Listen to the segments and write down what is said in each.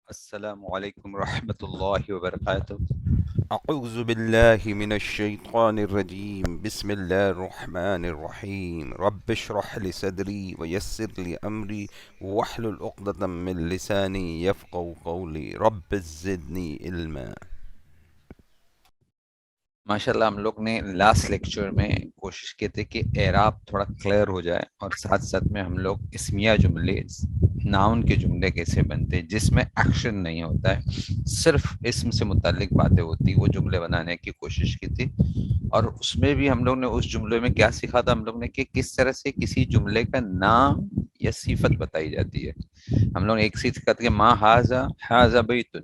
السلام علیکم ورحمۃ اللہ وبرکاتہ۔ اعوذ باللہ من الشیطان الرجیم بسم اللہ الرحمن الرحیم رب اشرح لی صدری ویسر لی امری واحلل عقدۃ من لسانی یفقهوا قولی رب زدنی علما۔ ماشاءاللہ ہم لوگ نے لاسٹ لیکچر میں کوشش کی تھی کہ اعراب تھوڑا کلیئر ہو جائے، اور ساتھ ساتھ میں ہم لوگ اسمیہ جملے، ناؤن کے جملے کیسے بنتے ہیں جس میں ایکشن نہیں ہوتا ہے، صرف اسم سے متعلق باتیں ہوتی، وہ جملے بنانے کی کوشش کی تھی۔ اور اس میں بھی ہم لوگ نے اس جملے میں کیا سیکھا تھا، ہم لوگ نے کہ کس طرح سے کسی جملے کا نام یا صفت بتائی جاتی ہے۔ ہم لوگ نے ایک سیکھا تھا کہ ما ھذا ھذا بیت،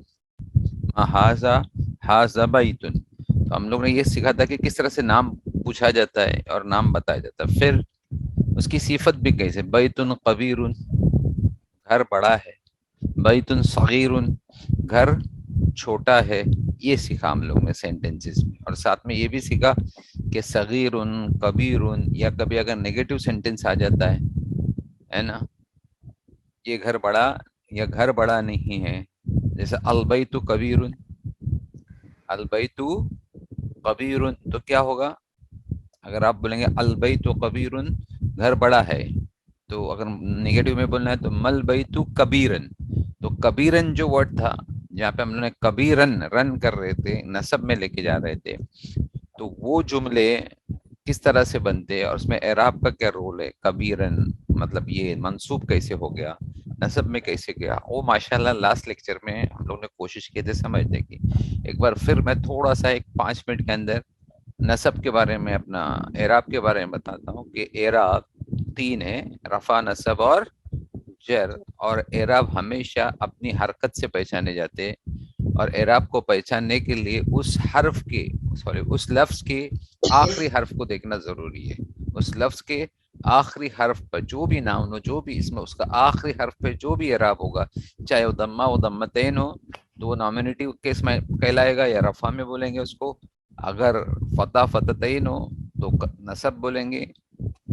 ما ھذا ھذا بیت، تو ہم لوگ نے یہ سیکھا تھا کہ کس طرح سے نام پوچھا جاتا ہے اور نام بتایا جاتا ہے۔ پھر اس کی صفت بھی کیسے، بیت کبیر، گھر بڑا ہے، بیت صغیر، گھر چھوٹا ہے، یہ سیکھا ہم لوگ نے سینٹنسز میں۔ اور ساتھ میں یہ بھی سیکھا کہ صغیر، کبیر، یا کبھی اگر نیگیٹو سینٹنس آ جاتا ہے نا، یہ گھر بڑا یا گھر بڑا نہیں ہے، جیسے البیت کبیر، البیت کبیر، تو کیا ہوگا؟ اگر آپ بولیں گے البیت کبیر، گھر بڑا ہے، تو اگر نگیٹو میں بولنا ہے تو مل بیت کبیرن، تو کبیرن جو ورڈ تھا، جہاں پہ ہم لوگوں نے کبیرن رن کر رہے تھے، نصب میں لے کے جا رہے تھے، تو وہ جملے کس طرح سے بنتے ہیں اور اس میں اعراب کا کیا رول ہے، کبیرن مطلب یہ منصوب کیسے ہو گیا، نصب میں کیسے گیا، وہ ماشاءاللہ لاسٹ لیکچر میں ہم لوگ نے کوشش کی تھی سمجھنے کی۔ ایک بار پھر میں تھوڑا سا ایک 5 منٹ کے اندر نصب کے بارے میں، اپنا اعراب کے بارے میں بتاتا ہوں کہ اعراب 3 ہے، رفع، نصب اور جر۔ اور اعراب ہمیشہ اپنی حرکت سے پہچانے جاتے ہیں، اور اعراب کو پہچاننے کے لیے اس حرف کے، اس لفظ کے آخری حرف کو دیکھنا ضروری ہے۔ اس لفظ کے آخری حرف پر جو بھی ناؤن ہو، جو بھی اسم ہو، اس کا آخری حرف پہ جو بھی اعراب ہوگا، چاہے وہ ضمہ و ضمتین ہو تو وہ نامنیٹیو کیس میں کہلائے گا یا رفع میں بولیں گے اس کو، اگر فتح فتحتین ہو تو نصب بولیں گے،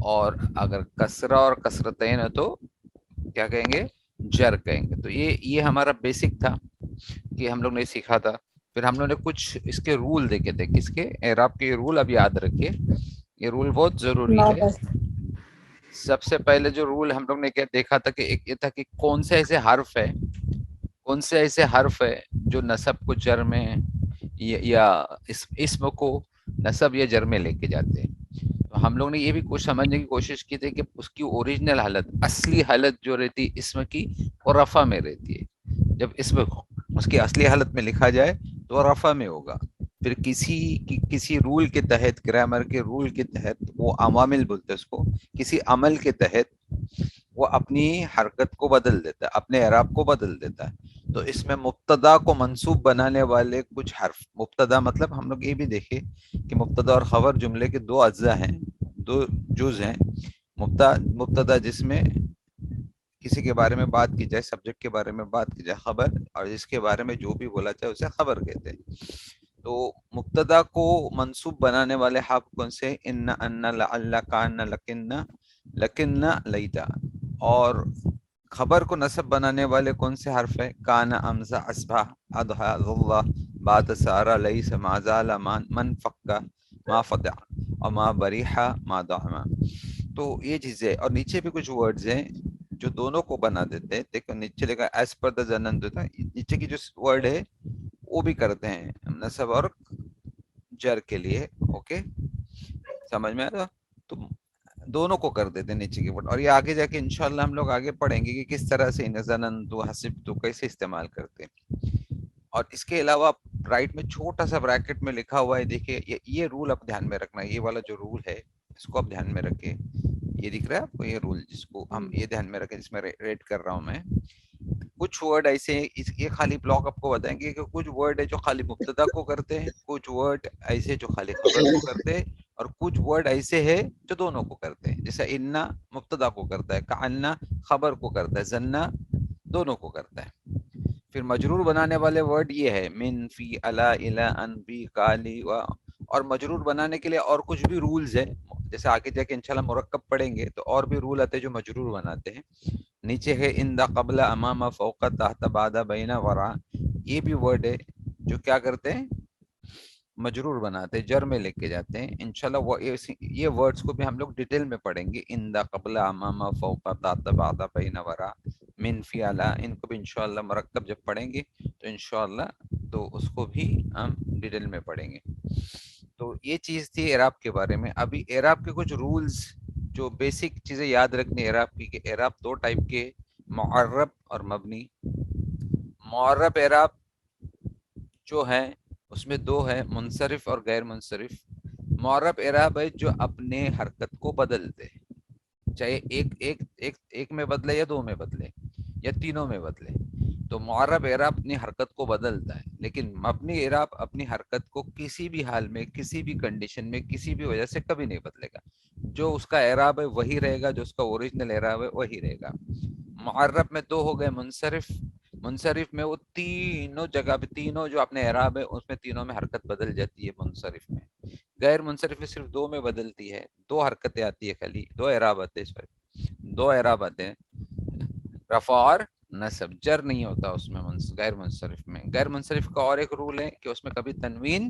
اور اگر کسرہ اور کسرتین ہے تو کیا کہیں گے، جر کہیں گے۔ تو یہ ہمارا بیسک تھا کہ ہم لوگ نے سیکھا تھا۔ پھر ہم لوگ نے کچھ اس کے رول دیکھے تھے، کس کے، اعراب کے رول، اب یاد رکھیے یہ رول بہت ضروری نو ہے۔ دس سب سے پہلے جو رول ہم لوگ نے کیا دیکھا تھا کہ ایک یہ تھا کہ کون سے ایسے حرف ہے، کون سے ایسے حرف ہے جو نصب کو جر میں یا اسم کو نصب یا جر میں لے کے جاتے ہیں۔ تو ہم لوگ نے یہ بھی کچھ سمجھنے کی کوشش کی تھی کہ اس کی اوریجنل حالت، اصلی حالت جو رہتی اسم کی، وہ رفع میں رہتی ہے۔ جب اسم اس کی اصلی حالت میں لکھا جائے تو وہ رفع میں ہوگا۔ پھر کسی رول کے تحت، گرامر کے رول کے تحت، وہ عوامل بولتے ہیں اس کو، کسی عمل کے تحت وہ اپنی حرکت کو بدل دیتا ہے، اپنے اعراب کو بدل دیتا ہے۔ تو اس میں مبتدا کو منصوب بنانے والے کچھ حرف، مبتدا مطلب ہم لوگ یہ بھی دیکھے کہ مبتدا اور خبر جملے کے 2 اجزاء ہیں، 2 جز ہیں۔ مبتدا جس میں کسی کے بارے میں بات کی جائے، سبجیکٹ کے بارے میں بات کی جائے، خبر، اور جس کے بارے میں جو بھی بولا جائے اسے خبر کہتے ہیں۔ تو مبتدا کو منصوب بنانے والے حرف کون سے، ان، لعل، کان، لکن، لکن، لیتا۔ اور خبر کو نصب بنانے والے کون سے حرف ہے، کان، امزا، اسبح، اضحى، ظل، بات، سارا، لیس، ما زال، من فکا، ما فتح، اور ما بریحا، ما دعما۔ تو یہ چیزیں، اور نیچے بھی کچھ ورڈز ہیں جو دونوں کو بنا دیتے ہیں۔ دیکھو نیچے لکھا ایز پر دا زنن، نیچے کی جو ورڈ ہے وہ بھی کرتے ہیں نصب اور جر کے لیے۔ اوکے، سمجھ میں آیا؟ تو دونوں کو کر دیتے ہیں نیچے کی ورڈ، اور یہ آگے جا کے انشاءاللہ ہم لوگ آگے پڑھیں گے کہ کس طرح سے ظننتو، حسبتو کیسے استعمال کرتے ہیں۔ اور اس کے علاوہ رائٹ میں چھوٹا سا بریکٹ میں لکھا ہوا ہے، دیکھیے یہ رول آپ دھیان میں رکھنا، یہ والا جو رول ہے اس کو آپ دھیان میں رکھیں۔ یہ دکھ رہا ہے آپ کو، یہ رول جس کو ہم یہ دھیان میں رکھیں، جس میں ریٹ کر رہا ہوں میں، کچھ ورڈ ایسے ہیں، یہ خالی بلاک آپ کو بتائیں گے کہ کچھ ورڈ ہے جو خالی مبتدا کو کرتے ہیں، کچھ ورڈ ایسے جو خالی خبر کو کرتے ہیں، اور کچھ ورڈ ایسے ہیں جو دونوں کو کرتے ہیں، جیسے انا مبتدا کو کرتا ہے، کأنا خبر کو کرتا ہے، زنا دونوں کو کرتا ہے۔ پھر مجرور بنانے والے ورڈ یہ ہے، من، فی، الا، الا، ان، بی، کالی، و۔ اور مجرور بنانے کے لیے اور کچھ بھی رولز ہیں، جیسے آگے جا کے انشاءاللہ مرکب پڑھیں گے تو اور بھی رول آتے ہیں جو مجرور بناتے ہیں۔ نیچے ہے اندہ قبل امام فوق تحت بعد بین ورا، یہ بھی ورڈ ہے جو کیا کرتے ہیں، مجرور بناتے ہیں، جر میں لے کے جاتے ہیں. انشاءاللہ وہ یہ ورڈز کو بھی ہم لوگ ڈیٹیل میں پڑھیں گے. اندہ قبل امام فوق تحت بعد بین ورا من فی علی، ان کو بھی انشاءاللہ مرکب جب پڑھیں گے تو انشاءاللہ تو اس کو بھی ہم ڈیٹیل میں پڑھیں گے. تو یہ چیز تھی اعراب کے بارے میں. ابھی اعراب کے کچھ رولز جو بیسک چیزیں یاد رکھنی اعراب کی، کہ اعراب دو ٹائپ کے، معرب اور مبنی. معرب اعراب جو ہے اس میں دو ہے، منصرف اور غیر منصرف. معرب اعراب ہے جو اپنے حرکت کو بدلتے، چاہے ایک میں بدلے یا دو میں بدلے یا تینوں میں بدلے. تو معرب اعراب اپنی حرکت کو بدلتا ہے، لیکن مبنی اعراب اپنی حرکت کو کسی بھی حال میں، کسی بھی کنڈیشن میں، کسی بھی وجہ سے کبھی نہیں بدلے گا. جو اس کا اعراب ہے وہی رہے گا، جو اس کا اوریجنل اعراب ہے وہی رہے گا. معرب میں دو ہو گئے، منصرف. منصرف میں وہ تینوں جگہ پہ، تینوں جو اپنے اعراب ہے اس میں تینوں میں حرکت بدل جاتی ہے منصرف میں. غیر منصرف میں صرف دو میں بدلتی ہے، دو حرکتیں آتی ہے، خالی دو اعراب آتے ہیں، دو اعراب آتے ہیں، رفع اور نصب. جر نہیں ہوتا اس میں غیر منصرف میں. غیر منصرف کا اور ایک رول ہے کہ اس میں کبھی تنوین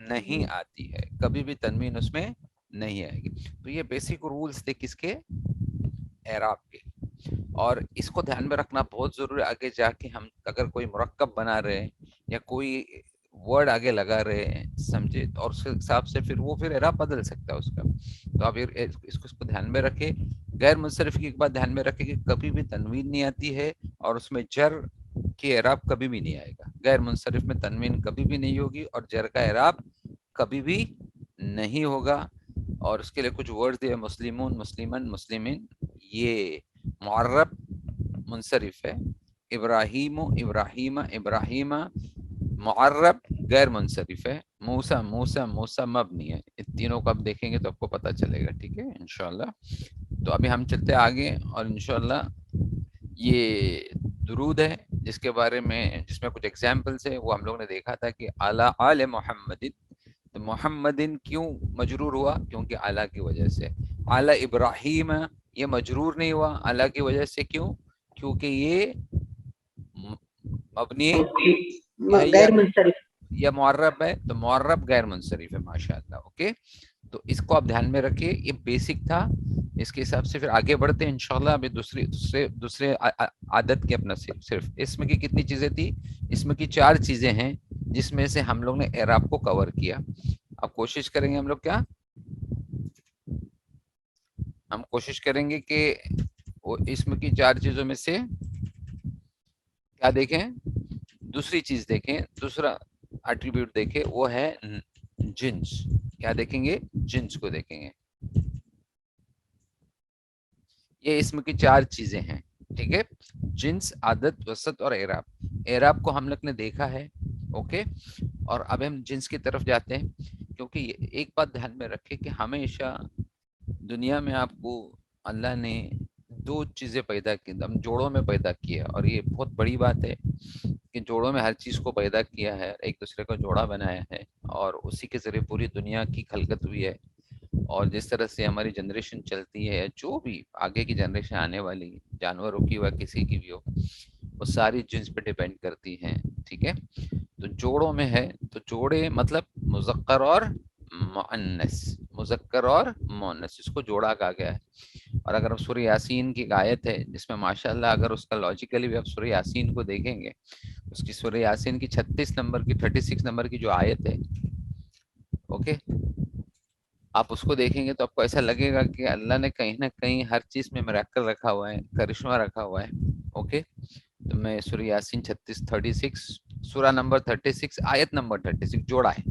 نہیں آتی ہے، کبھی بھی تنوین اس میں نہیں آئے گی. تو یہ بیسک رولز تھے کس کے، اعراب کے. اور اس کو دھیان میں رکھنا بہت ضروری ہے. آگے جا کے ہم اگر کوئی مرکب بنا رہے ہیں یا کوئی ورڈ آگے لگا رہے ہیں، سمجھے، اور اس کے حساب سے پھر وہ پھر اعراب بدل سکتا ہے اس کا. تو آپ اس کو دھیان میں رکھیں. غیر منصرف کی ایک بات دھیان میں رکھیں کہ کبھی بھی تنوین نہیں آتی ہے، اور اس میں جر کی اعراب کبھی بھی نہیں آئے گا. غیر منصرف میں تنوین کبھی بھی نہیں ہوگی اور جر کا اعراب کبھی بھی نہیں ہوگا. اور اس کے لیے کچھ ورڈ دیے، مسلمون، مسلمن، مسلمین، یہ معرب منصرف ہے. ابراہیم، ابراہیم، ابراہیم معرب غیر منصرف ہے. موسیٰ، موسیٰ، موسیٰ مبنی ہے. ان تینوں کو آپ دیکھیں گے تو آپ کو پتہ چلے گا. ٹھیک ہے انشاءاللہ. تو ابھی ہم چلتے آگے، اور انشاءاللہ یہ درود ہے جس کے بارے میں، جس میں کچھ ایگزامپلس ہے، وہ ہم لوگ نے دیکھا تھا کہ اعلیٰ آل محمد. تو محمدن کیوں مجرور ہوا؟ کیونکہ اعلیٰ کی وجہ سے. اعلیٰ ابراہیم یہ مجرور نہیں ہوا اعلیٰ کی وجہ سے. کیوں؟ کیونکہ یہ مبنی ہے غیر منصرف. یا معرب ہے، تو معرب غیر منصرف ہے. ماشاءاللہ. اوکے، تو اس کو آپ دھیان میں رکھیے. یہ بیسک تھا، اس کے حساب سے پھر آگے بڑھتے ہیں انشاءاللہ. ابھی دوسرے عادت کے اپنا صرف اسم کی کتنی چیزیں تھی؟ اسم کی 4 چیزیں ہیں جس میں سے ہم لوگ نے اعراب کو کور کیا. اب کوشش کریں گے ہم لوگ کیا، ہم کوشش کریں گے کہ وہ اسم کی 4 چیزوں میں سے کیا دیکھیں، دوسری چیز دیکھیں، دوسرا ایٹریبیوٹ دیکھیں، وہ ہے جنس. کیا دیکھیں گے؟ جنس کو دیکھیں گے. یہ اسم کی 4 چیزیں ہیں. ٹھیک ہے، جنس، عادت، وسط اور اعراب. اعراب کو ہم لوگ نے دیکھا ہے. اوکے، اور اب ہم جنس کی طرف جاتے ہیں. کیونکہ ایک بات دھیان میں رکھیں کہ ہمیشہ دنیا میں آپ کو اللہ نے 2 چیزیں پیدا کی، ہم جوڑوں میں پیدا کیا. اور یہ بہت بڑی بات ہے کہ جوڑوں میں ہر چیز کو پیدا کیا ہے، ایک دوسرے کو جوڑا بنایا ہے، اور اسی کے ذریعے پوری دنیا کی خلقت ہوئی ہے. اور جس طرح سے ہماری جنریشن چلتی ہے، جو بھی آگے کی جنریشن آنے والی، جانوروں کی ہو کسی کی بھی ہو، وہ ساری جنس پہ ڈیپینڈ کرتی ہیں. ٹھیک ہے، تو جوڑوں میں ہے، تو جوڑے مطلب مذکر اور مؤنث، مذکر اور مؤنث، اس کو جوڑا کہا گیا ہے. اور اگر آپ سورہ یاسین کی ایک آیت ہے جس میں ماشاءاللہ اگر اس کا لاجیکلی بھی آپ سورہ یاسین کو دیکھیں گے، اس کی سورہ یاسین کی 36 نمبر کی 36 نمبر کی جو آیت ہے، اوکے، آپ اس کو دیکھیں گے تو آپ کو ایسا لگے گا کہ اللہ نے کہیں نہ کہیں ہر چیز میں میراکل رکھا ہوا ہے، کرشمہ رکھا ہوا ہے. اوکے، تو میں سورہ یاسین 36 سورہ نمبر 36 آیت نمبر 36 جوڑا ہے.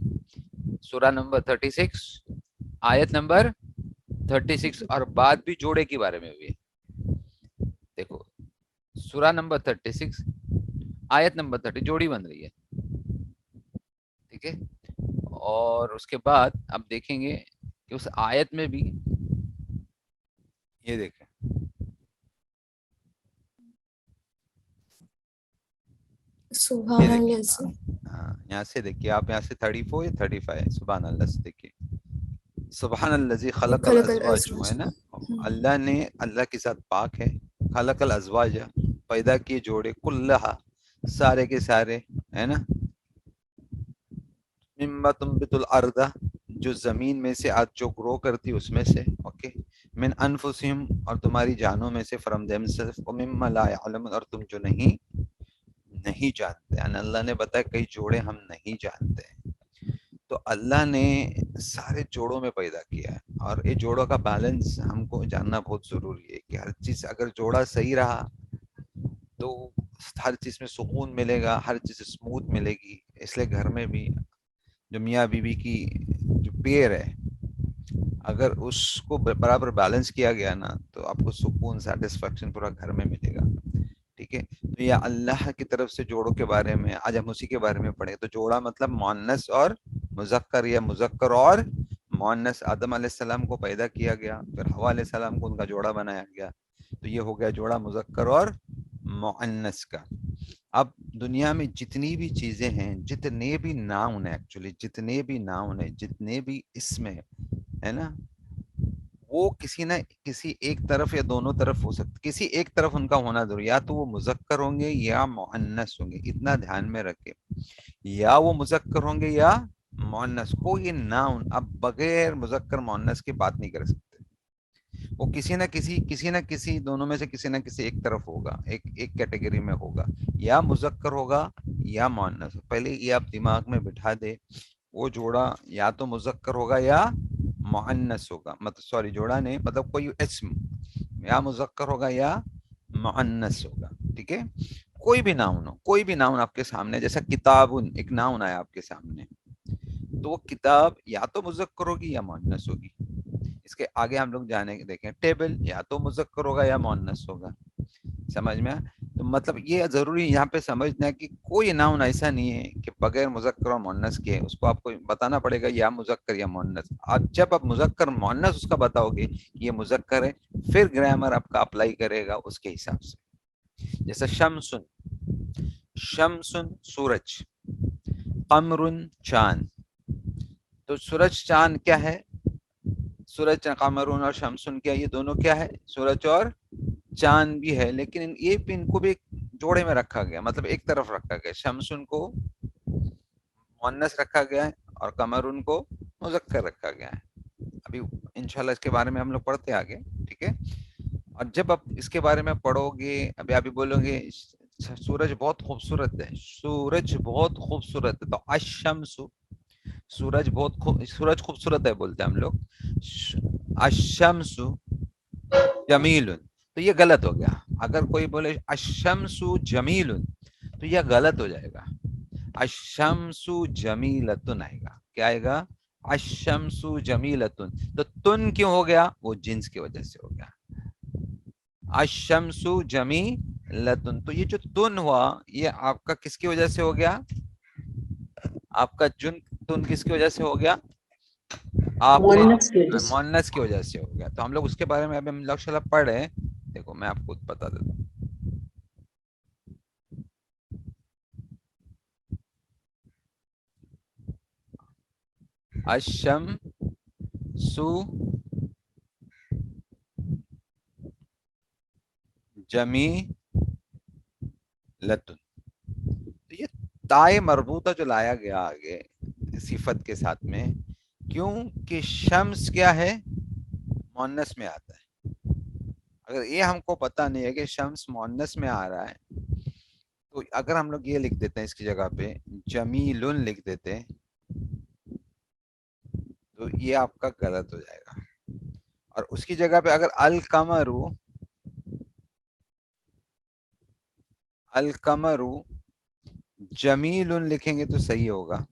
سورہ نمبر 36 آیت نمبر 36، اور بات بھی جوڑے کے بارے میں بھی ہے. دیکھو سورہ نمبر 36 آیت نمبر 30 جوڑی بن رہی ہے. ٹھیک ہے، اور اس کے بعد آپ دیکھیں گے کہ اس آیت میں بھی یہ دیکھیں، سبحان اللہ سے. ہاں یہاں سے دیکھیے آپ، یہاں سے 34 یا 35 سبحان اللہ سے دیکھیے. سبحان الذی خلق خلق الازواج الازواج. ہے نا، اللہ نے، اللہ کی ذات پاک ہے خلق الازواج پیدا کیے جوڑے کلہا سارے کے سارے ہے نا مما تنبت الارض جو زمین میں سے آج جو گرو کرتی اس میں سے اوکے من انفسہم اور تمہاری جانوں میں سے فرم دیم سیلف مما لا یعلم اور تم جو نہیں جانتے یعنی اللہ نے بتایا کئی جوڑے ہم نہیں جانتے تو اللہ نے سارے جوڑوں میں پیدا کیا ہے اور یہ جوڑوں کا بیلنس ہم کو جاننا بہت ضروری ہے کہ ہر چیز اگر جوڑا صحیح رہا تو ہر چیز میں سکون ملے گا ہر چیز اسموتھ ملے گی اس لیے گھر میں بھی جو میاں بیوی کی جو پیئر ہے اگر اس کو برابر بیلنس کیا گیا نا تو آپ کو سکون سیٹسفیکشن پورا گھر میں ملے گا ٹھیک ہے تو یہ اللہ کی طرف سے جوڑوں کے بارے میں آج ہم اسی کے بارے میں پڑھیں تو جوڑا مطلب مؤنث اور مذکر یا مذکر اور مؤنث آدم علیہ السلام کو پیدا کیا گیا پھر حوا علیہ السلام کو ان کا جوڑا بنایا گیا تو یہ ہو گیا جوڑا مذکر اور مؤنث کا اب دنیا میں جتنی بھی چیزیں ہیں جتنے بھی ناؤن ہیں ایکچولی جتنے بھی ناؤن ہیں جتنے بھی اسم ہے نا وہ کسی نہ کسی ایک طرف یا دونوں طرف ہو سکتے کسی ایک طرف ان کا ہونا ضروری یا تو وہ مذکر ہوں گے یا مؤنث ہوں گے اتنا دھیان میں رکھے یا وہ مذکر ہوں گے یا مؤنث کوئی ناؤن اب بغیر مذکر مؤنث کی بات نہیں کر سکتے وہ کسی نہ کسی دونوں میں سے کسی نہ کسی ایک طرف ہوگا ایک کیٹیگری میں ہوگا یا مذکر ہوگا یا مؤنث پہلے یہ آپ دماغ میں بٹھا دے وہ جوڑا یا تو مذکر ہوگا یا مؤنث ہوگا مطلب سوری جوڑا نہیں مطلب کوئی اسم یا مذکر ہوگا یا مؤنث ہوگا ٹھیک ہے کوئی بھی ناؤن آپ کے سامنے جیسا کتاب ایک ناؤن آیا آپ کے سامنے تو وہ کتاب یا تو مذکر ہوگی یا مؤنث ہوگی اس کے آگے ہم لوگ جانے دیکھیں ٹیبل یا تو مذکر ہوگا یا مؤنث ہوگا سمجھ میں تو مطلب یہ ضروری یہاں پہ سمجھنا ہے کہ کوئی ناؤن ایسا نہیں ہے کہ بغیر مذکر اور مؤنث کے اس کو آپ کو بتانا پڑے گا یا مذکر یا مؤنث جب آپ مذکر مؤنث اس کا بتاؤ گے یہ مذکر ہے پھر گرامر آپ کا اپلائی کرے گا اس کے حساب سے جیسا شمسن سورج قمرن چاند تو سورج چاند کیا ہے سورج قمرون اور شمسن کیا یہ دونوں کیا ہے سورج اور چاند بھی ہے لیکن یہ بھی ان کو بھی جوڑے میں رکھا گیا مطلب ایک طرف رکھا گیا شمسن کو مؤنث رکھا گیا ہے اور قمرون کو مذکر رکھا گیا ہے ابھی انشاءاللہ اس کے بارے میں ہم لوگ پڑھتے آگے ٹھیک ہے اور جب آپ اس کے بارے میں پڑھو گے ابھی بولو گے سورج بہت خوبصورت ہے سورج بہت خوبصورت ہے تو الشمس سورج سورج خوبصورت ہے بولتے ہیں ہم لوگ الشمس جمیل تو یہ غلط ہو گیا اگر کوئی بولے الشمس جمیل تو یہ غلط ہو جائے گا الشمس جمیلتن آئے گا کیا آئے گا الشمس جمیلتن تو تن کیوں ہو گیا وہ جنس کی وجہ سے ہو گیا الشمس جمیلتن تو یہ جو تن ہوا یہ آپ کا کس کی وجہ سے ہو گیا آپ کا تن کس کی وجہ سے ہو گیا آپ نے مؤنث کی وجہ سے ہو گیا تو ہم لوگ اس کے بارے میں ابھی ہم لوگ پڑھ رہے ہیں دیکھو میں آپ کو بتا دیتا ہوں الشمس جمیلتن تو یہ تائے مربوطہ جو لایا گیا آگے صفت کے ساتھ میں کیوں کہ شمس کیا ہے مؤنث میں آتا ہے اگر یہ ہم کو پتہ نہیں ہے کہ شمس مؤنث میں آ رہا ہے تو اگر ہم لوگ یہ لکھ دیتے ہیں اس کی جگہ پہ جمیلن لکھ دیتے تو یہ آپ کا غلط ہو جائے گا اور اس کی جگہ پہ اگر القمر جمیل لکھیں گے تو صحیح ہوگا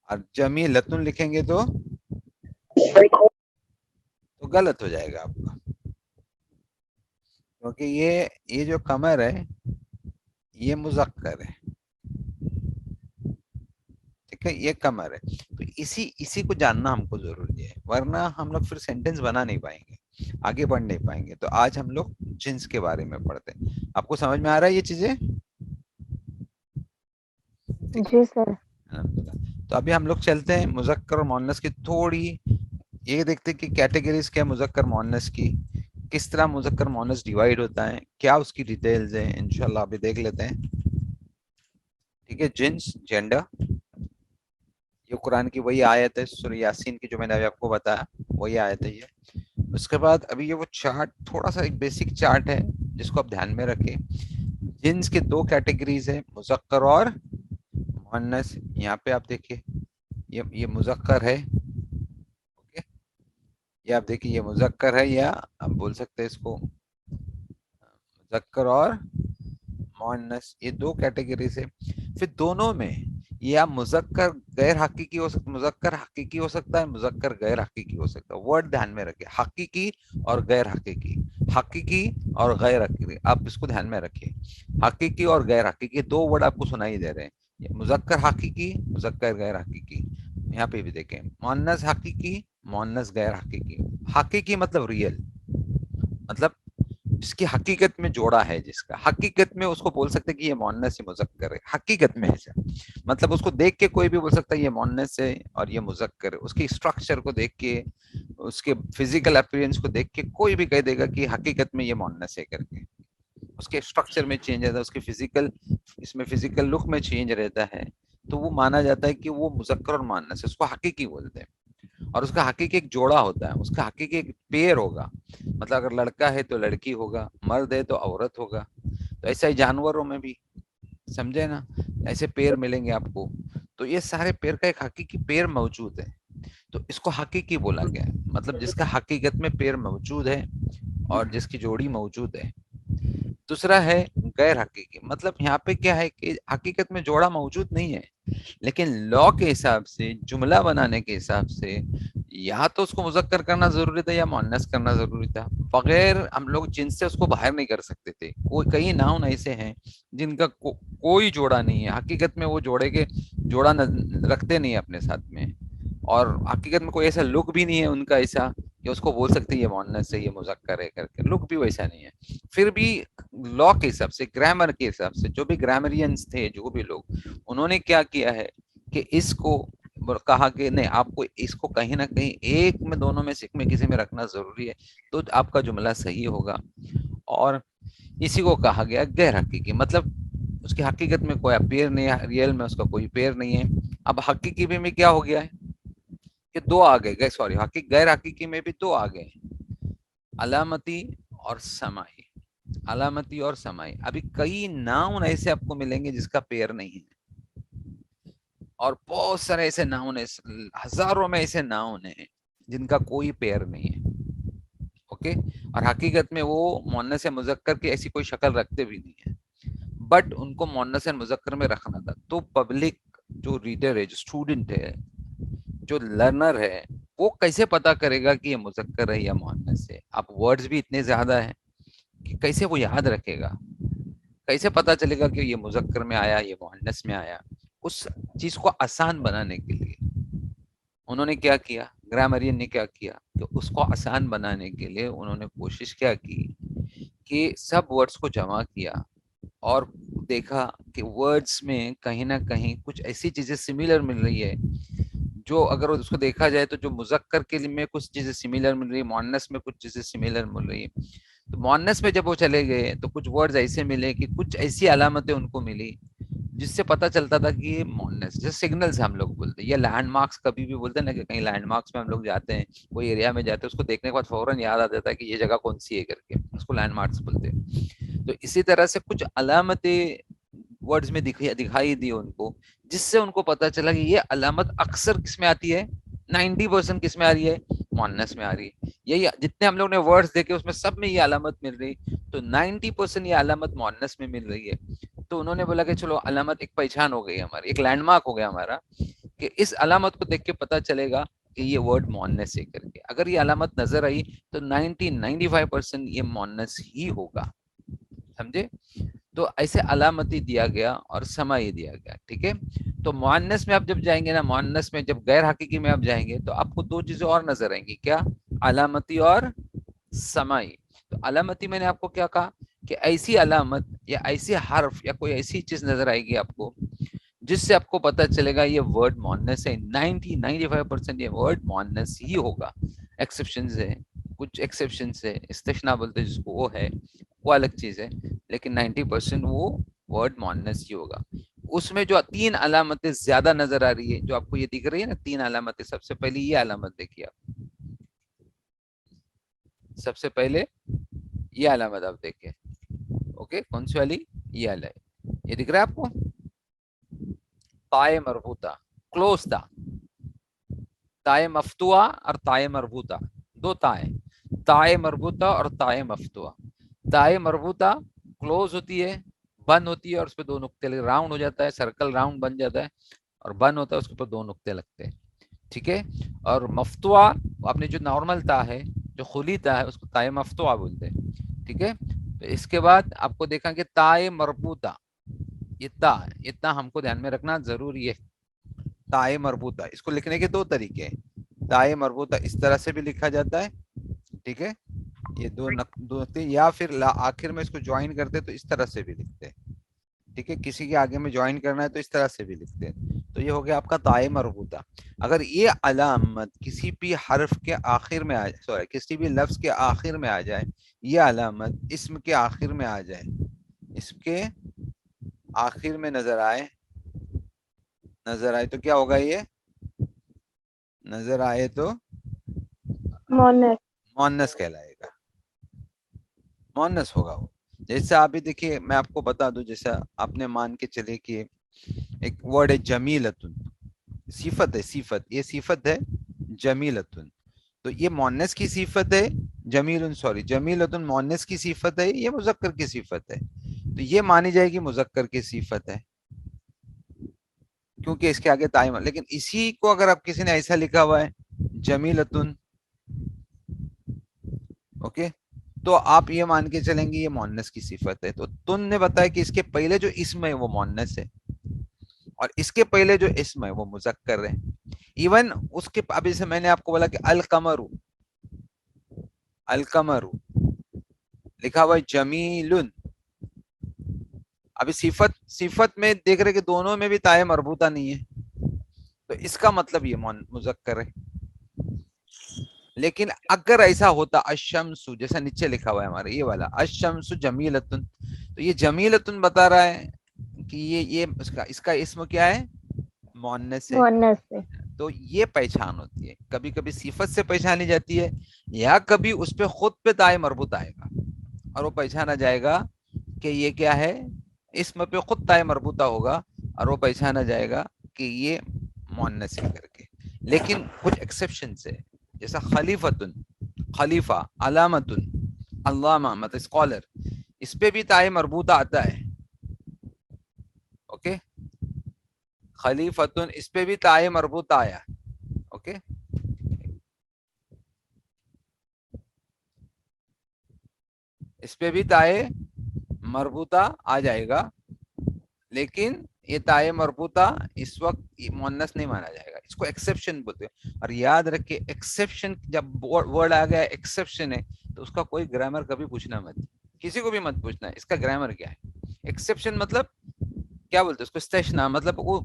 اور جمیلتن لکھیں گے تو غلط ہو جائے گا آپ کا کیونکہ یہ جو قمر ہے یہ مذکر ہے ٹھیک ہے یہ قمر ہے تو اسی کو جاننا ہم کو ضروری ہے ورنہ ہم لوگ پھر سینٹینس بنا نہیں پائیں گے آگے بڑھ نہیں پائیں گے تو آج ہم لوگ جنس کے بارے میں پڑھتے ہیں آپ کو سمجھ میں آ رہا ہے یہ چیزیں جی سر تو ابھی ہم لوگ چلتے ہیں مذکر اور مؤنث کی تھوڑی یہ دیکھتے کہ کیٹیگریز کیا مذکر مؤنث کی کس طرح مذکر مؤنث ڈیوائڈ ہوتا ہے، کیا اس کی ڈیٹیلز ہیں، انشاءاللہ ابھی دیکھ لیتے ہیں. ٹھیک ہے، جنس، جینڈر، یہ قرآن کی وہی آیت ہے سورہ یاسین کی جو میں نے ابھی آپ کو بتایا، وہی آیت ہے یہ. اس کے بعد ابھی یہ وہ چارٹ، تھوڑا سا ایک بیسک چارٹ ہے جس کو آپ دھیان میں رکھیں. جنس کے دو کیٹیگریز ہیں، مذکر اور مؤنث. یہاں پہ آپ دیکھیے یہ مذکر ہے، اوکے، یہ آپ دیکھیے یہ مذکر ہے، یا آپ بول سکتے ہیں اس کو مذکر اور مؤنث، یہ دو کیٹیگریز ہے. پھر دونوں میں یا مذکر غیر حقیقی ہو سکتا، مذکر حقیقی ہو سکتا ہے، مذکر غیر حقیقی ہو سکتا ہے. ورڈ دھیان میں رکھیں، حقیقی اور غیر حقیقی، حقیقی اور غیر حقیقی، آپ اس کو دھیان میں رکھیں. حقیقی اور غیر حقیقی دو ورڈ آپ کو سنائی دے رہے ہیں، مذکر حقیقی، مذکر غیر حقیقی. یہاں پہ بھی دیکھیں، مؤنث حقیقی، مؤنث غیر حقیقی. حقیقی مطلب ریئل، مطلب جس کی حقیقت میں جوڑا ہے، جس کا حقیقت میں اس کو بول سکتے کہ یہ مؤنث مذکر ہے، حقیقت میں ایسا. مطلب اس کو دیکھ کے کوئی بھی بول سکتا ہے یہ مؤنث ہے اور یہ مذکر ہے. اس کی اسٹرکچر کو دیکھ کے، اس کے فزیکل اپیرنس کو دیکھ کے کوئی بھی کہہ دے گا کہ حقیقت میں یہ مؤنث ہے کر کے. اس کے اسٹرکچر میں چینج رہتا ہے، اس کے فزیکل، اس میں فزیکل لک میں چینج رہتا ہے، تو وہ مانا جاتا ہے کہ وہ مذکر اور مؤنث ہے، اس کو حقیقی بولتے ہیں. اور اس کا حقیقی ایک جوڑا ہوتا ہے، اس کا حقیقی ایک پیر ہوگا. مطلب اگر لڑکا ہے تو لڑکی ہوگا، مرد ہے تو عورت ہوگا. تو ایسا ہی جانوروں میں بھی، سمجھے نا، ایسے پیر ملیں گے آپ کو. تو یہ سارے پیر کا ایک حقیقی پیر موجود ہے، تو اس کو حقیقی بولا گیا ہے. مطلب جس کا حقیقت میں پیر موجود ہے اور جس کی جوڑی موجود ہے. دوسرا ہے غیر حقیقی، مطلب یہاں پہ کیا ہے کہ حقیقت میں جوڑا موجود نہیں ہے، لیکن لا کے حساب سے، جملہ بنانے کے حساب سے، یا تو اس کو مذکر کرنا ضروری تھا یا مؤنث کرنا ضروری تھا. بغیر ہم لوگ جن سے اس کو باہر نہیں کر سکتے تھے. کوئی کئی ناؤن ایسے ہیں جن کا کوئی جوڑا نہیں ہے، حقیقت میں وہ جوڑے کے جوڑا رکھتے نہیں اپنے ساتھ میں، اور حقیقت میں کوئی ایسا لک بھی نہیں ہے ان کا ایسا کہ اس کو بول سکتے یہ مؤنث ہے، یہ مذکر ہے کر کے. لک بھی ویسا نہیں ہے. پھر بھی لا کے حساب سے، گرامر کے حساب سے، جو بھی گرامرینس تھے، جو بھی لوگ، انہوں نے کیا کیا ہے کہ اس کو کہا کہ نہیں، آپ کو اس کو کہیں نہ کہیں ایک میں، دونوں میں سے ایک میں کسی میں رکھنا ضروری ہے، تو آپ کا جملہ صحیح ہوگا. اور اسی کو کہا گیا غیر حقیقی، مطلب اس کی حقیقت میں کوئی پیر نہیں ہے، ریئل میں اس کا کوئی پیر نہیں ہے. اب حقیقی میں کیا ہو گیا ہے کہ دو آ گئے، سوری، غیر حقیقی میں بھی دو آ گئے، علامتی اور سمائی. علامتی اور سمائی. ابھی کئی ناؤن ایسے آپ کو ملیں گے جس کا پیر نہیں ہے، اور بہت سارے ایسے ناؤن، ہزاروں میں ایسے ناؤن ہیں جن کا کوئی پیر نہیں ہے، اوکے. اور حقیقت میں وہ مؤنث مذکر کی ایسی کوئی شکل رکھتے بھی نہیں ہے، بٹ ان کو مؤنث مذکر میں رکھنا تھا. تو پبلک، جو ریڈر ہے، جو اسٹوڈنٹ ہے، جو لرنر ہے، وہ کیسے پتا کرے گا کہ یہ مذکر ہے یا مؤنث ہے؟ اب ورڈز بھی اتنے زیادہ ہیں کہ کیسے وہ یاد رکھے گا، کیسے پتا چلے گا کہ یہ مذکر میں آیا، یہ مؤنث میں آیا؟ اس چیز کو آسان بنانے کے لیے انہوں نے کیا کیا، گرامرین نے کیا کیا کہ اس کو آسان بنانے کے لیے انہوں نے کوشش کیا کی کہ سب ورڈز کو جمع کیا، اور دیکھا کہ ورڈز میں کہیں نہ کہیں کچھ ایسی چیزیں سملر مل رہی ہے، جو اگر اس کو دیکھا جائے تو جو مذکر کے لیے میں کچھ چیزیں سملر مل رہی ہے، مؤنث میں کچھ چیزیں سملر مل رہی ہے. تو مؤنث میں جب وہ چلے گئے تو کچھ ورڈز ایسے ملے کہ کچھ ایسی علامتیں ان کو ملی جس سے پتہ چلتا تھا کہ یہ مؤنث. جیسے سگنلز ہم لوگ بولتے ہیں، یا لینڈ مارکس کبھی بھی بولتے ہیں نا، کہ کہیں لینڈ مارکس میں ہم لوگ جاتے ہیں، کوئی ایریا میں جاتے ہیں، اس کو دیکھنے کے بعد فوراً یاد آ جاتا ہے کہ یہ جگہ کون سی ہے کر کے، اس کو لینڈ مارکس بولتے ہیں. تو اسی طرح سے کچھ علامتیں ورڈز میں دکھائی دی ان کو، جس سے ان کو پتا چلا کہ یہ علامت اکثر کس میں آتی ہے، 90% کس میں آ رہی ہے، مؤنث میں آ رہی ہے. یہی جتنے ہم لوگ نے ورڈز دیکھے اس میں سب میں یہ علامت مل رہی، تو 90% یہ علامت مؤنث میں مل رہی ہے. تو انہوں نے بولا کہ چلو علامت ایک پہچان ہو گئی ہماری، ایک لینڈ مارک ہو گیا ہمارا، کہ اس علامت کو دیکھ کے پتا چلے گا کہ یہ ورڈ مؤنث ہے کر کے. اگر یہ علامت نظر آئی تو 95% یہ مؤنث ہی ہوگا، سمجھے؟ تو ایسے علامتی دیا گیا اور سمائی دیا گیا. ٹھیک ہے. تو مؤنث میں آپ جب جائیں گے نا، مؤنث میں جب غیر حقیقی میں آپ جائیں گے تو آپ کو دو چیزیں اور نظر آئیں گی، کیا؟ علامتی اور سمائی. تو علامتی میں نے آپ کو کیا کہا کہ ایسی علامت یا ایسی حرف یا کوئی ایسی چیز نظر آئے گی آپ کو جس سے آپ کو پتا چلے گا یہ ورڈ مؤنث ہے. 95% یہ ورڈ مؤنث ہی ہوگا. ایکسیپشنز ہے، کچھ ایکسیپشن سے استثناء بولتے جس کو، وہ ہے، وہ الگ چیز ہے، لیکن 90% وہ ورڈ مؤنث ہی ہوگا. اس میں جو 3 علامتیں زیادہ نظر آ رہی ہے، جو آپ کو یہ دکھ رہی ہے نا 3 علامتیں، سب سے پہلے یہ علامت دیکھیے آپ، سب سے پہلے یہ علامت آپ دیکھیں. اوکے، کون سی والی؟ یہ علامت، یہ دکھ رہا ہے آپ کو، تائے مربوطہ، کلوز تھا، تائے مفتوحہ اور تائے مربوطہ، 2 تائیں، تائے مربوطہ اور تائے مفتوحہ. تائے مربوطہ کلوز ہوتی ہے، بند ہوتی ہے، اور اس پہ 2 نقطے لگے، راؤنڈ ہو جاتا ہے، سرکل راؤنڈ بن جاتا ہے، اور بند ہوتا ہے، اس کے اوپر 2 نقطے لگتے ہیں. ٹھیک ہے. اور مفتوحہ، آپ نے جو نارمل تا ہے، جو خلی تا ہے، اس کو تائے مفتوحہ بولتے ہیں. ٹھیک ہے. تو اس کے بعد آپ کو دیکھا کہ تائے مربوطہ، اتنا ہم کو دھیان میں رکھنا ضروری ہے. تائے مربوطہ، اس کو لکھنے کے 2 طریقے ہیں. تائے مربوطہ اس طرح سے بھی لکھا جاتا ہے، ٹھیک ہے، یہ 2 نقطے، یا پھر آخر میں اس کو جوائن کرتے تو اس طرح سے بھی لکھتے ہیں. ٹھیک ہے، کسی کے آگے میں جوائن کرنا ہے تو اس طرح سے بھی لکھتے ہیں. تو یہ ہو گیا آپ کا تائے مربوطہ. اگر یہ علامت کسی بھی حرف کے آخر میں کسی بھی لفظ کے آخر میں آ جائے، یہ علامت اسم کے آخر میں آ جائے، اسم کے آخر میں نظر آئے تو کیا ہوگا؟ یہ نظر آئے تو مونس. مؤنث کہلائے گا، مؤنث ہوگا وہ. جیسے آپ بھی دیکھیے، میں آپ کو بتا دوں، جیسا آپ نے مان کے چلے کہ ایک ورڈ ہے جمیلتن، صفت ہے، صفت، یہ صفت ہے جمیلتن، تو یہ مؤنث کی صفت ہے. جمیلتن مؤنث کی صفت ہے، یہ مذکر کی صفت ہے، تو یہ مانی جائے گی مذکر کی صفت ہے، کیونکہ اس کے آگے تائم. لیکن اسی کو اگر آپ کسی نے ایسا لکھا ہوا ہے جمیلتن، اوکے، تو آپ یہ مان کے چلیں گے یہ مؤنث کی صفت ہے. تو تن نے بتایا کہ اس کے پہلے جو اسم ہے وہ مؤنث ہے، اور اس کے پہلے جو اسم ہے وہ مذکر ہے. ایون اس کے ابھی سے میں نے آپ کو بولا کہ القمر، القمر لکھا ہوا ہے جمیلن. ابھی صفت میں دیکھ رہے کہ دونوں میں بھی تائے مربوطہ نہیں ہے، تو اس کا مطلب یہ مذکر ہے. لیکن اگر ایسا ہوتا الشمس، جیسا نیچے لکھا ہوا ہے ہمارے یہ والا الشمس جمیلتن، تو یہ جمیلتن بتا رہا ہے کہ یہ اس کا اسم کیا ہے؟ مؤنث ہے. مونس سے. تو یہ پہچان ہوتی ہے، کبھی کبھی صفت سے پہچانی جاتی ہے، یا کبھی اس پہ خود پہ تائے مربوط آئے گا اور وہ پہچانا جائے گا کہ یہ کیا ہے، اسم پہ خود تائے مربوطہ ہوگا اور وہ پہچانا جائے گا کہ یہ مؤنث ہے کر کے. لیکن کچھ ایکسیپشن سے، جیسا خلیفتن، خلیفہ، علامتن، علامہ مطلب اسکالر، اس پہ بھی تائے مربوطہ آتا ہے. اوکے، خلیفتن، اس پہ بھی تائے مربوطہ آیا. اوکے، اس پہ بھی تائے مربوطہ آ جائے گا، لیکن یہ تائے مربوطہ اس وقت مؤنث نہیں مانا جائے گا، اس کو ایکسیپشن بولتے ہیں. اور یاد رکھیں ایکسیپشن، جب ورڈ آ گیا ایکسیپشن ہے تو اس کا کوئی گرامر کبھی پوچھنا مت، کسی کو بھی مت پوچھنا اس کا گرامر کیا ہے. ایکسیپشن مطلب کیا بولتے ہیں اس کو؟ استثناء، مطلب وہ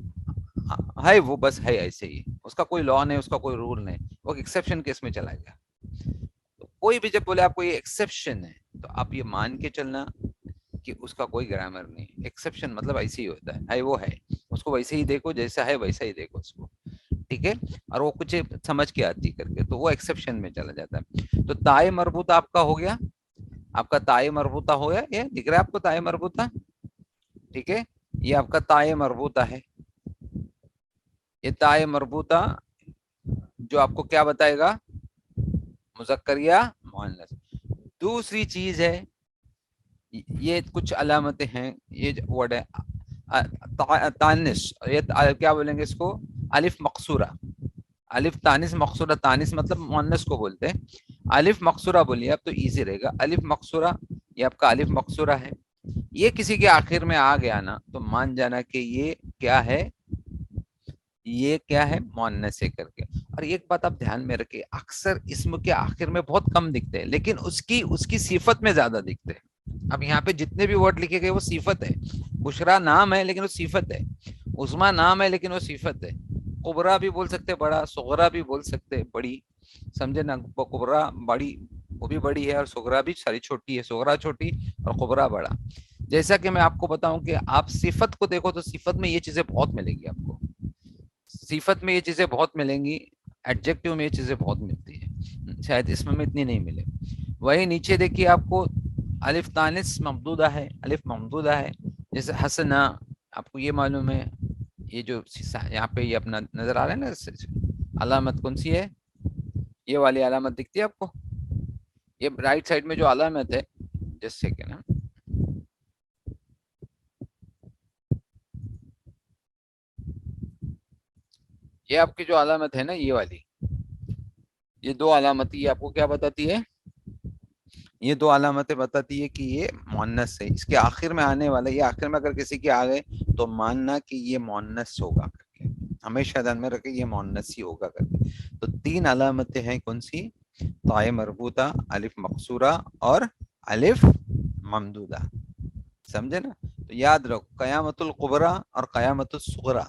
ہے، وہ بس ہے ایسے ہی، اس کا کوئی لا نہیں، اس کا کوئی رول نہیں، وہ ایکسیپشن کیس میں چلا گیا. تو کوئی بھی جب بولے آپ کو یہ ایکسیپشن ہے تو آپ یہ مان کے چلنا کہ اس کا کوئی گرامر نہیں. ایکسیپشن مطلب ایسے ہی ہوتا ہے وہ ہے، اس کو ویسے ہی دیکھو، جیسا ہے ویسا ہی دیکھو اس کو، ٹھیک ہے، اور وہ کچھ سمجھ کے آتی کر کے، تو وہ ایکسیپشن میں چلا جاتا ہے. تو تائے مربوطہ آپ کا ہو گیا، آپ کا تائے مربوطہ ہو گیا، یہ دکھ رہا ہے آپ کو تائے مربوطہ، ٹھیک ہے، یہ آپ کا تائے مربوطہ ہے. یہ تائے مربوطہ جو آپ کو کیا بتائے گا؟ مذکر یا مؤنث. دوسری چیز ہے، یہ کچھ علامتیں ہیں، یہ ورڈ ہے تانس، یہ کیا بولیں گے اس کو؟ الف مقصورہ، الف تانس مقصورہ، تانس مطلب مؤنث کو بولتے ہیں. الف مقصورہ بولیے اب تو ایزی رہے گا. الف مقصورہ، یہ آپ کا الف مقصورہ ہے، یہ کسی کے آخر میں آ گیا نا تو مان جانا کہ یہ کیا ہے، یہ کیا ہے؟ مؤنث ہے کر کے. اور ایک بات آپ دھیان میں رکھیں، اکثر اسم کے آخر میں بہت کم دکھتے ہیں، لیکن اس کی صفت میں زیادہ دکھتے ہیں. اب یہاں پہ جتنے بھی ورڈ لکھے گئے وہ صفت ہے. بشرا نام ہے لیکن وہ صفت ہے، عظما نام ہے لیکن وہ صفت ہے. کبرا بھی بول سکتے بڑا، صغرا بھی بول سکتے بڑی، سمجھے نا، کبرا بڑی، وہ بھی بڑی ہے اور صغرا بھی ساری چھوٹی ہے، صغرا چھوٹی اور کبرا بڑا. جیسا کہ میں آپ کو بتاؤں کہ آپ صفت کو دیکھو تو صفت میں یہ چیزیں بہت ملیں گی آپ کو، صفت میں یہ چیزیں بہت ملیں گی، ایڈجیکٹو میں یہ چیزیں بہت ملتی ہے، شاید اس میں اتنی نہیں ملے. وہی نیچے دیکھیے آپ کو الف تانس ممدودہ ہے، الف ممدودہ ہے، جیسے حسنا آپ کو یہ معلوم ہے. یہ جو یہاں پہ یہ اپنا نظر آ رہا ہے نا علامت کون سی ہے، یہ والی علامت دکھتی ہے آپ کو، یہ رائٹ سائڈ میں جو علامت ہے، جیسے کہ نا یہ آپ کی جو علامت ہے نا یہ والی، یہ دو علامت یہ آپ کو کیا بتاتی ہے، یہ دو علامتیں بتاتی ہے کہ یہ مؤنث ہے. اس کے آخر میں آنے والا، یہ آخر میں اگر کسی کے آ گئے تو ماننا کہ یہ مؤنث ہوگا کر کے، ہمیشہ دھیان میں رکھے یہ مؤنث ہی ہوگا کر کے. تو تین علامتیں ہیں کون سی، تائے مربوطہ، الف مقصورہ اور الف ممدودہ. سمجھے نا؟ تو یاد رکھو قیامت القبرا اور قیامت الصغرا،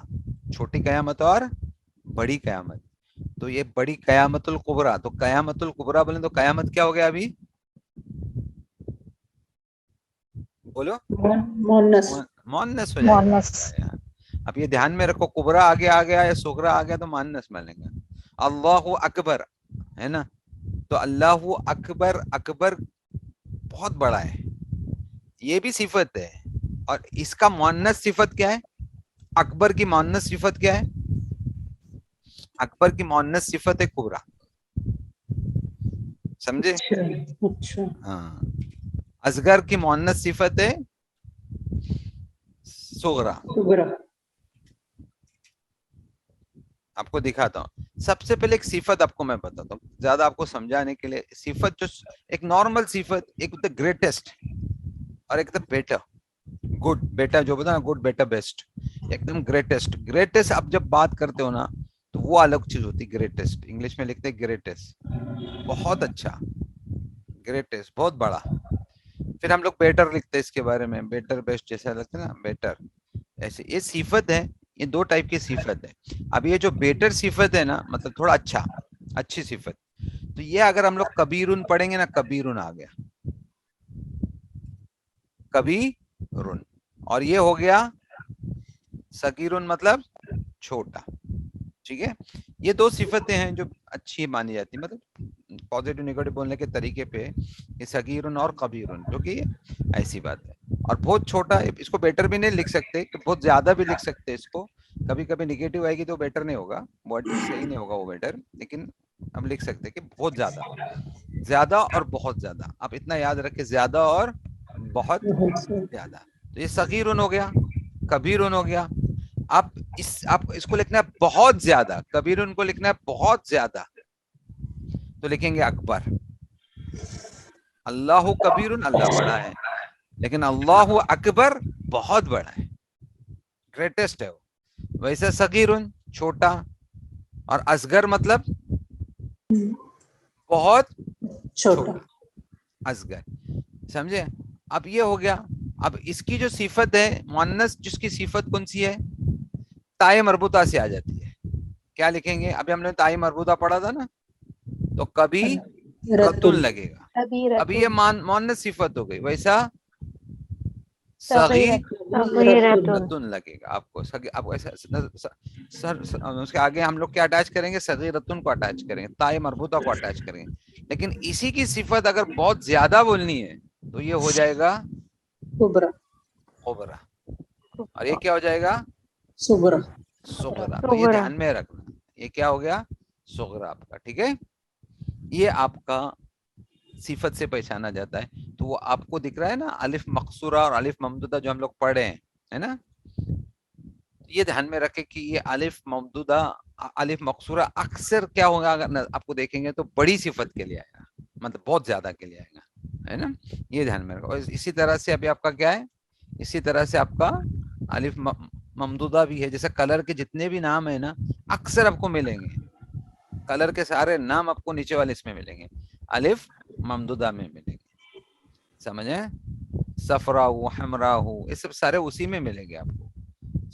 چھوٹی قیامت اور بڑی قیامت. تو یہ بڑی قیامت القبرا، تو قیامت القبرا بولیں تو قیامت کیا ہو گیا ابھی بولو، مونس مؤنث ہو جائے گا آپ کا یہاں. اب یہ دھیان میں رکھو کبرا آگے آ گیا یا صغرا آ گیا تو مؤنث ملیں گا. اللہ اکبر ہے نا، تو اللہ اکبر، اکبر بہت بڑا ہے، یہ بھی صفت ہے. اور اس کا مؤنث صفت کیا ہے، اکبر کی مؤنث صفت کیا ہے، اکبر کی مؤنث صفت ہے کبرا. سمجھے؟ اچھا ہاں. اصغر کی مؤنث صفت ہے صغرا. صغرا آپ کو دکھاتا ہوں. سب سے پہلے ایک صفت آپ کو میں بتاتا ہوں زیادہ آپ کو سمجھانے کے لیے. صفت جو ایک نارمل صفت، ایک دا گریٹسٹ اور ایک دا بیٹر، گڈ بیٹا جو بتا نا، گڈ بیٹا بیسٹ، ایک دم گریٹسٹ. گریٹسٹ آپ جب بات کرتے ہو نا تو وہ الگ چیز ہوتی ہے. گریٹسٹ انگلش میں لکھتے ہیں گریٹسٹ، بہت اچھا، گریٹسٹ بہت بڑا. پھر ہم لوگ بیٹر لکھتے ہیں اس کے بارے میں، بیٹر بیسٹ جیسا لگتا ہے نا، بیٹر. ایسے یہ صفت ہے، یہ دو ٹائپ کی صفت ہے. اب یہ جو بیٹر صفت ہے نا، مطلب تھوڑا اچھا، اچھی صفت، تو یہ اگر ہم لوگ کبیرن پڑھیں گے نا، کبیرن آ گیا کبیرن، اور یہ ہو گیا صغیرن مطلب چھوٹا. ٹھیک ہے، یہ دو صفتیں ہیں جو اچھی مانی جاتی، مطلب پازیٹو نیگیٹو بولنے کے طریقے پہ یہ صغیرن اور کبیرن، جو کہ ایسی بات ہے. اور بہت چھوٹا، اس کو بیٹر بھی نہیں لکھ سکتے کہ بہت زیادہ بھی لکھ سکتے اس کو. کبھی کبھی نگیٹو آئے گی تو بیٹر نہیں ہوگا، ورڈ صحیح نہیں ہوگا وہ بیٹر، لیکن ہم لکھ سکتے کہ بہت زیادہ، زیادہ اور بہت زیادہ. آپ اتنا یاد رکھیں، زیادہ اور بہت زیادہ. تو یہ صغیرن ہو گیا، کبیرن ہو گیا. آپ اس کو لکھنا ہے بہت زیادہ، کبیرن کو لکھنا ہے بہت زیادہ، تو لکھیں گے اکبر. اللہ کبیرن، اللہ بڑا ہے، لیکن اللہ اکبر بہت بڑا ہے، گریٹسٹ ہے وہ. ویسے صغیرن چھوٹا، اور اصغر مطلب بہت چھوٹا، اصغر. سمجھے؟ اب یہ ہو گیا. اب اس کی جو صفت ہے مؤنث، جس کی صفت کون سی ہے، تائے مربوطہ سے آ جاتی ہے. کیا لکھیں گے؟ ابھی ہم نے تائے مربوطہ پڑھا تھا نا، تو کبھی رتن لگے گا. ابھی یہ مؤنث صفت ہو گئی. ویسا صغیرۃن لگے گا آپ کو. آپ ایسا اس کے آگے ہم لوگ کیا اٹیچ کریں گے؟ صغیرۃن کو اٹیچ کریں گے، تائے مربوطہ کو اٹیچ کریں گے. لیکن اسی کی صفت اگر بہت زیادہ بولنی ہے تو یہ ہو جائے گا کبرا کبرا، اور یہ کیا ہو جائے گا؟ صغرا. صغرا. تو یہ دھیان میں رکھنا، یہ کیا ہو گیا؟ صغرا آپ کا. ٹھیک ہے، یہ آپ کا صفت سے پہچانا جاتا ہے. تو وہ آپ کو دکھ رہا ہے نا الف مقصورہ اور الف ممدودہ جو ہم لوگ پڑھے ہیں، ہے نا. یہ دھیان میں رکھے کہ یہ الف ممدودہ، الف مقصورہ اکثر کیا ہوگا، اگر آپ کو دیکھیں گے تو بڑی صفت کے لیے آئے گا، مطلب بہت زیادہ کے لیے آئے گا، ہے نا. یہ دھیان میں رکھو. اور اسی طرح سے ابھی آپ کا کیا ہے، اسی طرح سے آپ کا الف ممدودہ بھی ہے. جیسے کلر کے جتنے بھی نام ہیں نا، اکثر آپ کو ملیں گے، کلر کے سارے نام آپ کو نیچے والے اس میں ملیں گے، الف ممدودہ میں ملیں گے. سمجھے؟ صفرا ہو، حمرا ہو، یہ سب سارے اسی میں ملیں گے آپ کو.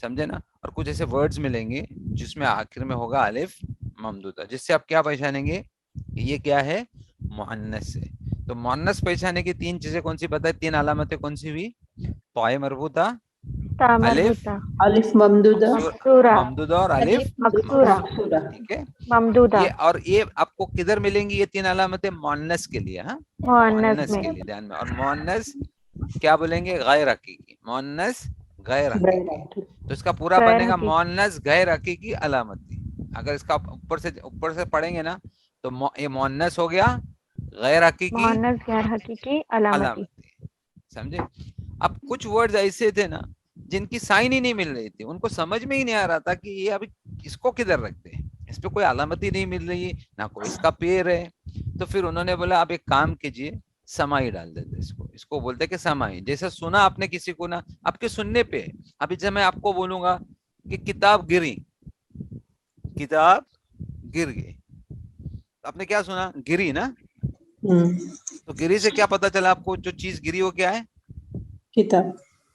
سمجھے نا؟ اور کچھ ایسے ورڈز ملیں گے جس میں آخر میں ہوگا الف ممدودہ، جس سے آپ کیا پہچانیں گے کہ یہ کیا ہے، مؤنث ہے. تو مؤنث پہچانے کی تین چیزیں کون سی بتائے؟ تین علامتیں کون سی ہوئی؟ طائے مربوطہ، تا الف مربوطہ، الف ممدودہ، مقصورہ، ممدودہ اور الف مقصورہ، مقصورہ. ٹھیک ہے. ممدودہ، یہ اور یہ آپ کو کدھر ملیں گی یہ تین علامتیں؟ مؤنث کے لیے. ہاں مؤنث مؤنث میں. کے لیے دھیان میں. اور مؤنث کیا بولیں گے؟ غیر حقیقی. مؤنث غیر حقیقی. تو اس کا پورا غیر بنے گا حقیقی. مؤنث غیر حقیقی علامتی. اگر اس کا اوپر سے پڑھیں گے نا تو یہ مؤنث ہو گیا غیر حقیقی مؤنث غیر حقیقی علامتی. علامتی. سمجھے؟ اب کچھ ورڈز ایسے تھے نا جن کی سائن ہی نہیں مل رہی تھی، ان کو سمجھ میں ہی نہیں آ رہا تھا کہ یہ ابھی اس کو کدھر رکھتے ہیں، اس پہ کوئی علامتی نہیں مل رہی نہ کوئی اس کا پیر ہے. تو پھر انہوں نے بولا آپ ایک کام کیجئے، سمائی ڈال دیتے اس کو بولتے کہ سمائی. جیسے سنا آپ نے کسی کو نا، آپ کے سننے پہ. ابھی جب میں آپ کو بولوں گا کہ کتاب گری، کتاب گر گئی، آپ نے کیا سنا؟ گری نا. تو گری سے کیا پتا چلا آپ کو؟ جو چیز گری وہ کیا ہے؟ کتاب.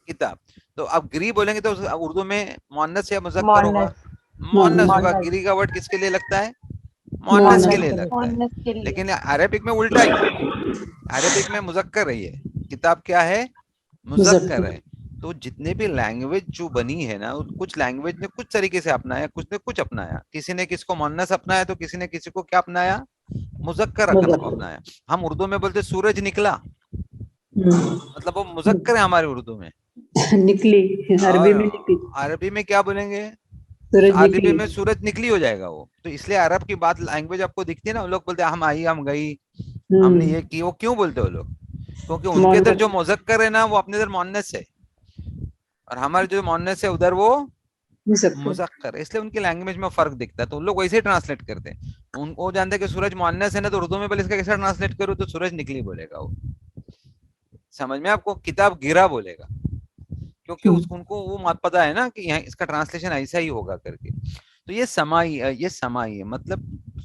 کتاب. تو اب گری بولیں گے تو اردو میں مؤنث یا مذکر ہوگا؟ مؤنث. مؤنث ہوگا. گری کا ورڈ کس کے لیے لگتا ہے؟ مؤنث کے لیے لگتا ہے. مؤنث کے لیے. لیکن عربک میں الٹا ہی ہے. عربک میں مذکر ہے. یہ کتاب کیا ہے؟ مذکر ہے. تو جتنے بھی لینگویج جو بنی ہے نا، کچھ لینگویج نے کچھ طریقے سے اپنایا، کچھ نے کچھ اپنایا. کسی نے کس کو مؤنث اپنایا تو کسی نے کسی کو کیا اپنایا؟ مذکر رقم کو اپنایا. ہم اردو میں بولتے سورج نکلا، مطلب وہ مذکر ہے ہمارے اردو میں. نکلی اور عربی میں نکلی. عربی میں کیا بولیں گے؟ سورج عربی نکلی. میں سورج نکلی ہو جائے گا وہ. تو اس لیے عرب کی بات لینگویج آپ کو دکھتی ہے نا، وہ لوگ بولتے ہیں ہم آئی، ہم گئی، ہم نے یہ کی. وہ کیوں بولتے وہ لوگ؟ کیونکہ ان کے ادھر جو مذکر ہے نا وہ اپنے ادھر مؤنث ہے، اور ہمارے جو مؤنث ہے ادھر وہ مذکر ہے. اس لیے ان کی لینگویج میں فرق دکھتا ہے. تو ان لوگ ویسے ہی ٹرانسلیٹ کرتے ہیں. وہ جانتے ہیں کہ سورج مؤنث ہے نا، تو اردو میں بولے اس کا کیسا ٹرانسلیٹ کرو تو سورج نکلی بولے گا وہ. سمجھ میں آپ کو؟ کتاب گرا بولے گا، کیونکہ ان کو وہ پتا ہے نا کہ یہاں اس کا ٹرانسلیشن ایسا ہی ہوگا کر کے. تو یہ سمائی ہے، مطلب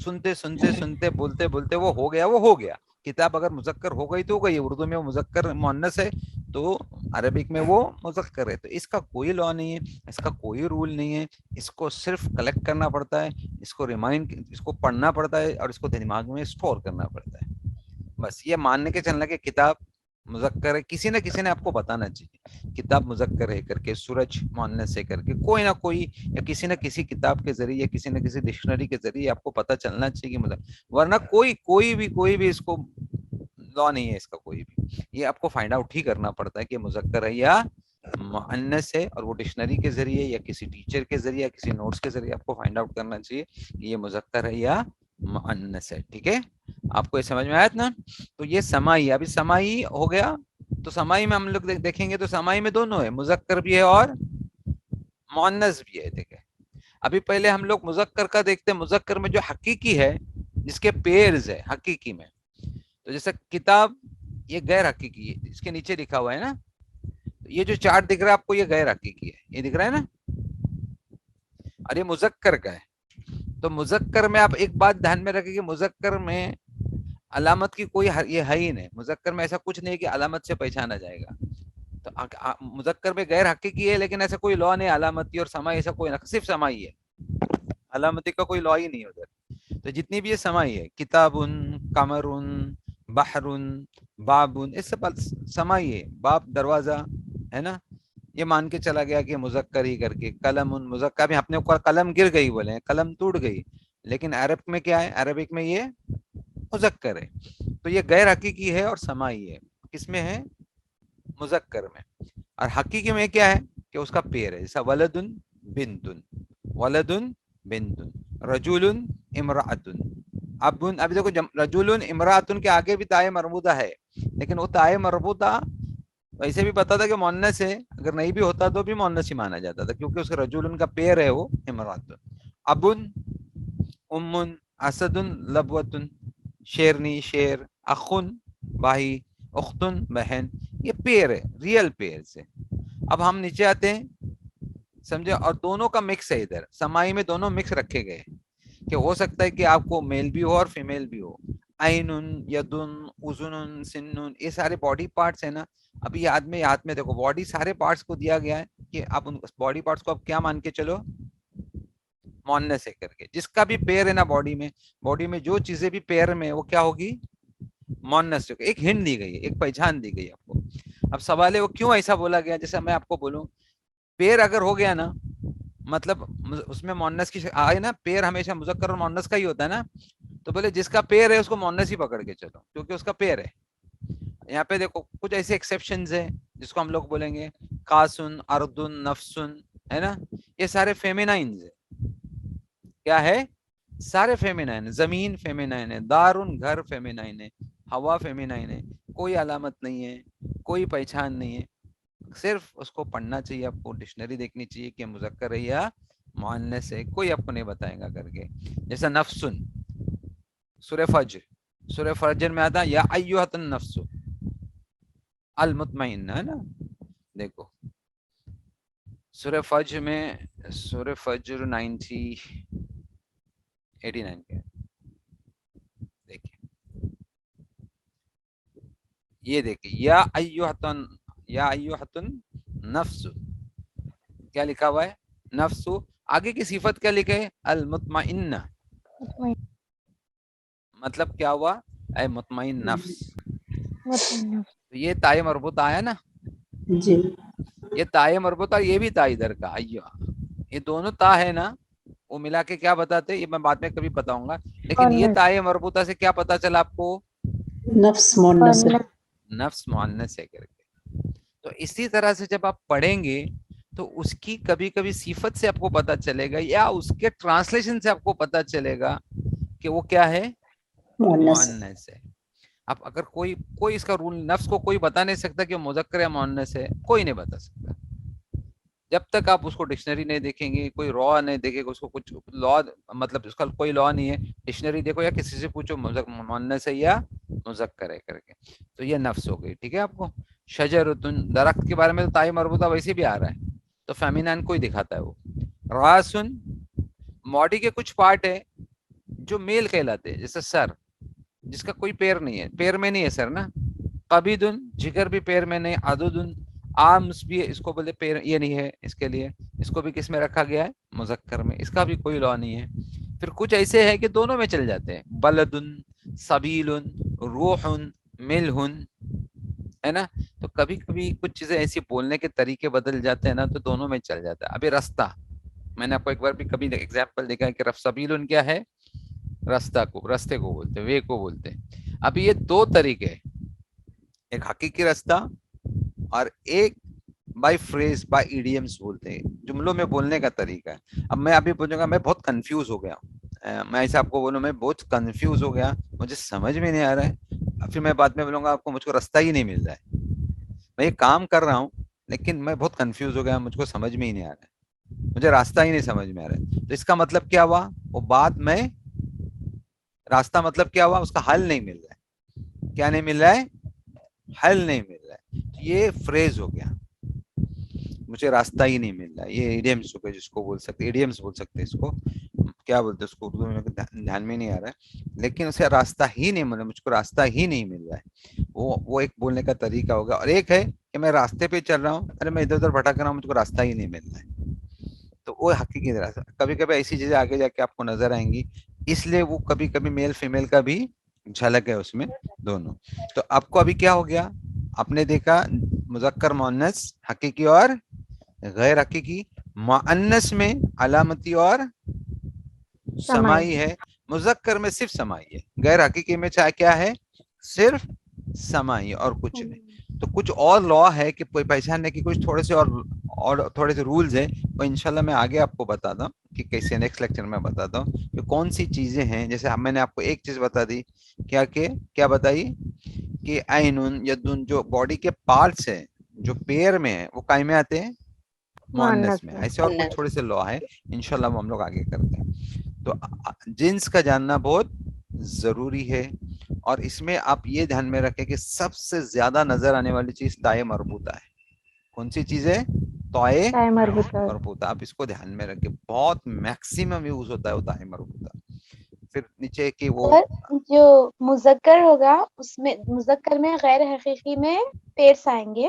سنتے سنتے سنتے بولتے بولتے وہ ہو گیا، وہ ہو گیا. کتاب اگر مذکر ہو گئی تو ہو گئی. اردو میں وہ مذکر مؤنث ہے تو عربک میں وہ مذکر ہے. تو اس کا کوئی لا نہیں ہے، اس کا کوئی رول نہیں ہے. اس کو صرف کلیکٹ کرنا پڑتا ہے، اس کو اس کو پڑھنا پڑتا ہے، اور اس کو دماغ میں اسٹور کرنا پڑتا ہے. بس یہ ماننے کے چلنا کہ کتاب مذکر ہے. کسی نہ کسی نے آپ کو بتانا چاہیے کتاب مذکر ہے کر کے، سورج مؤنث ہے کر کے. کوئی نہ کوئی یا کسی نہ کسی کتاب کے ذریعے یا کسی نہ کسی ڈکشنری کے ذریعے آپ کو پتہ چلنا چاہیے کہ ورنہ کوئی بھی اس کو لا نہیں ہے اس کا کوئی بھی. یہ آپ کو فائنڈ آؤٹ ہی کرنا پڑتا ہے کہ مذکر ہے یا مؤنث ہے، اور وہ ڈکشنری کے ذریعے یا کسی ٹیچر کے ذریعے یا کسی نوٹس کے ذریعے آپ کو فائنڈ آؤٹ کرنا چاہیے کہ یہ مذکر ہے یا مؤنث ہے. ٹھیک ہے، آپ کو یہ سمجھ میں آیا نا؟ تو یہ سمائی. ابھی سمائی ہو گیا. تو سمائی میں ہم لوگ دیکھیں گے تو سمائی میں دونوں ہے، مذکر بھی ہے اور مؤنث بھی ہے. دیکھیں ابھی پہلے ہم لوگ مذکر کا دیکھتے ہیں. مذکر میں جو حقیقی ہے، جس کے پیئرز ہے حقیقی میں، تو جیسے کتاب یہ غیر حقیقی ہے، اس کے نیچے لکھا ہوا ہے نا. یہ جو چارٹ دکھ رہا ہے آپ کو یہ غیر حقیقی ہے، یہ دکھ رہا ہے نا، اور یہ مذکر کا ہے. تو مذکر میں آپ ایک بات دھیان میں رکھیں کہ مذکر میں علامت کی کوئی یہ ہے ہی نہیں. مذکر میں ایسا کچھ نہیں کہ علامت سے پہچانا جائے گا. تو مذکر میں غیر حقیقی ہے، لیکن ایسا کوئی لا نہیں علامتی اور سمائی، ایسا کوئی نہیں، صرف سمائی ہے. علامتی کا کوئی لا ہی نہیں ادھر. تو جتنی بھی یہ سمائی ہے، کتابن، قمرن، بحرن، بابن، اس سب سمائی ہے. باب دروازہ ہے نا، یہ مان کے چلا گیا کہ مذکر ہی کر کے. قلم مذکر، بھی اپنے اوپر قلم گر گئی بولے، قلم ٹوٹ گئی، لیکن عرب میں کیا ہے؟ عربک میں یہ مذکر ہے. تو یہ غیر حقیقی ہے اور سمائی ہے. کس میں ہے؟ مذکر میں. اور حقیقی میں کیا ہے کہ اس کا پیر ہے. جیسا ولدن بنتن، ولدن بنتن، رجل امرأتن. ابن، ابھی دیکھو رجل امرأتن کے آگے بھی تائے مربوطہ ہے، لیکن وہ تائے مربوطہ ویسے بھی پتا تھا کہ مؤنث ہے، اگر نہیں بھی ہوتا تو بھی مؤنث ہی مانا جاتا تھا، کیونکہ اس رجل کا پیر ہے وہ امرأتن. ابن، امن، اسدن، لبوتن، شیرنی شیر، اخن بھائی، اختن بہن. یہ پیر ہے، ریئل پیر سے. اب ہم نیچے آتے ہیں، سمجھے، اور دونوں کا مکس ہے. ادھر سمائی میں دونوں مکس رکھے گئے کہ ہو سکتا ہے کہ آپ کو میل بھی ہو اور فیمیل بھی ہو. عینن، یدن، اذن، سنن، یہ سارے باڈی پارٹس ہیں نا. ابھی یاد میں دیکھو باڈی سارے پارٹس کو دیا گیا ہے کہ آپ ان باڈی پارٹس کو آپ کیا مان کے چلو؟ مؤنث ہے کر کے. جس کا بھی پیر ہے نا باڈی میں جو چیزیں بھی پیر میں وہ کیا ہوگی؟ مؤنث ایک ہنٹ دی گئی ہے, ایک پہچان دی گئی ہے آپ کو. اب سوال ہے وہ کیوں ایسا بولا گیا. جیسے میں آپ کو بولوں پیر اگر ہو گیا نا, مطلب اس میں مؤنث کی آئے نا, پیر ہمیشہ مذکر اور مؤنث کا ہی ہوتا ہے نا, تو بولے جس کا پیر ہے اس کو مؤنث ہی پکڑ کے چلو کیونکہ اس کا پیر ہے. یہاں پہ دیکھو کچھ ایسے ایکسیپشنز ہیں جس کو ہم لوگ بولیں گے قاسن, اردن, نفسن, ہے نا, یہ سارے فیمینائنز ہیں. کیا ہے؟ سارے فیمینائن. زمین فیمینائن ہے, دارن گھر فیمینائن ہے, ہوا فیمینائن ہے. کوئی علامت نہیں ہے, کوئی پہچان نہیں ہے, صرف اس کو پڑھنا چاہیے آپ کو, ڈکشنری دیکھنی چاہیے کہ مذکر ہے یا مؤنث ہے, کوئی آپ کو نہیں بتائے گا کر کے. جیسا نفسن, سورہ فجر, سورہ فجر میں آتا یا ایھا النفس المطمئنہ, ہے نا. دیکھو سورہ فجر میں, سورہ فجر 89 کے دیکھیں, یہ دیکھیں یا ایھا النفس, کیا لکھا ہوا ہے؟ نفس. آگے کی صفت کیا لکھے ہے؟ المطمئنہ. مطلب کیا ہوا؟ اے مطمئن نفس. تو یہ تائے مربوطہ آیا نا, جی یہ تائے مربوطہ, یہ بھی تا ادھر کا ایھا, یہ دونوں تا ہے نا, وہ ملا کے کیا بتاتے, یہ میں بعد میں کبھی بتاؤں گا. لیکن یہ تائے مربوطہ سے کیا پتا چلا آپ کو؟ نفس مؤنث ہے. نفس مؤنث ہے کر کے. تو اسی طرح سے جب آپ پڑھیں گے تو اس کی کبھی کبھی صفت سے آپ کو پتا چلے گا, یا اس کے ٹرانسلیشن سے آپ کو پتا چلے گا کہ وہ کیا ہے؟ مؤنث. مؤنث ہے. اب اگر کوئی اس کا رول, نفس کو کوئی بتا نہیں سکتا کہ وہ مذکر یا مؤنث ہے, کوئی نہیں بتا سکتا جب تک آپ اس کو ڈکشنری نہیں دیکھیں گے, کوئی لا نہیں دیکھے گا, اس کو کچھ لا, مطلب اس کا کوئی لا نہیں ہے, ڈکشنری دیکھو یا کسی سے پوچھو مؤنث ہے یا مذکر ہے کر کے. تو یہ نفس ہو گئی, ٹھیک ہے آپ کو. شجرتن, درخت کے بارے میں تو تائی مربوطہ ویسے بھی آ رہا ہے, تو فیمینائن کوئی دکھاتا ہے وہ. راسن, باڈی کے کچھ پارٹ ہے جو میل کہلاتے ہیں, جیسے سر, جس کا کوئی پیر نہیں ہے, پیر میں نہیں ہے سر نا. قبیدن, جگر بھی پیر میں نہیں. عددن, آرمس بھی اس کو بولے پیر, یہ نہیں ہے اس کے لیے, اس کو بھی کس میں رکھا گیا ہے؟ مذکر میں, اس کا بھی کوئی لا نہیں ہے. پھر کچھ ایسے ہے کہ دونوں میں چل جاتے ہیں, بلدن, سبیلن, روحن, ملہن, ہے نا. تو کبھی کبھی کچھ چیزیں ایسی بولنے کے طریقے بدل جاتے ہیں نا, تو دونوں میں چل جاتا ہے. ابھی رستہ, میں نے آپ کو ایک بار بھی کبھی ایگزامپل دیکھا ہے کہ سبیلن کیا ہے؟ رستہ کو, رستے کو بولتے, وے کو بولتے. ابھی یہ دو طریقے, ایک حقیقی رستہ اور ایک بائی فریز, بائی ایڈیمس بولتے ہیں, جملوں میں بولنے کا طریقہ ہے. اب میں ابھی پوچھوں گا میں بہت کنفیوز ہو گیا ہوں, میں ایسا آپ کو بولوں میں بہت کنفیوز ہو گیا, مجھے سمجھ میں نہیں آ رہا ہے. پھر میں بعد میں بولوں گا آپ کو مجھ کو رستہ ہی نہیں مل رہا ہے, میں یہ کام کر رہا ہوں لیکن میں بہت کنفیوز ہو گیا, مجھ کو سمجھ میں ہی نہیں آ رہا ہے, مجھے راستہ ہی نہیں سمجھ میں آ رہا ہے. تو اس کا مطلب کیا ہوا؟ وہ بات میں راستہ مطلب کیا ہوا؟ اس کا حل نہیں مل رہا ہے. کیا نہیں مل رہا ہے؟ حل نہیں مل رہا ہے. یہ فریز ہو گیا, مجھے راستہ ہی نہیں مل رہا ہے. یہ ایڈیمس ہو گئے, جس کو بول سکتے, ایڈیمس بول سکتے, اس کو کیا بولتے اس کو اردو میں دھیان میں نہیں آ رہا ہے, لیکن اسے راستہ ہی نہیں مل رہا, مجھ کو راستہ ہی نہیں مل رہا ہے. وہ ایک بولنے کا طریقہ ہوگا. اور ایک ہے کہ میں راستے پہ چل رہا ہوں, ارے میں ادھر ادھر بھٹک رہا ہوں, مجھ کو راستہ ہی نہیں مل رہا ہے. تو وہ حقیقی راستہ. کبھی کبھی ایسی چیزیں آگے جا کے آپ کو نظر آئیں گی, اس لیے وہ کبھی کبھی میل فیمیل کا بھی جھلک ہے اس میں دونوں. تو آپ کو ابھی کیا ہو گیا؟ آپ نے دیکھا مذکر مؤنث, حقیقی اور غیر حقیقی. مؤنث میں علامتی اور سمائی ہے, مذکر میں صرف سمائی ہے, غیر حقیقی میں چاہے کیا ہے؟ صرف سمائی اور کچھ نہیں. تو کچھ اور لا ہے کہ پہچاننے کی, کچھ تھوڑے سے اور تھوڑے سے رولز ہیں, وہ انشاءاللہ میں آگے آپ کو بتاتا ہوں کہ کیسے, نیکسٹ لیکچر میں بتاتا ہوں کہ کون سی چیزیں ہیں. جیسے میں نے آپ کو ایک چیز بتا دی, کیا بتائی کہ عینن, یدن, جو باڈی کے پارٹس ہیں جو پیر میں ہیں وہ کائے میں آتے ہیں؟ مؤنث میں. ایسے اور کچھ تھوڑے سے لا ہے, انشاءاللہ وہ ہم لوگ آگے کرتے ہیں. تو جنس کا جاننا بہت ضروری ہے, اور اس میں آپ یہ دھیان میں رکھیں کہ سب سے زیادہ نظر آنے والی چیز تائے مربوطہ ہے. کون سی چیز ہے؟ تائے مربوطہ. آپ اس کو دھیان میں رکھیں, بہت میکسیمم یوز ہوتا ہے وہ تائے مربوطہ. پھر نیچے کی وہ جو مذکر ہوگا اس میں, مذکر میں غیر حقیقی میں پیرس آئیں گے,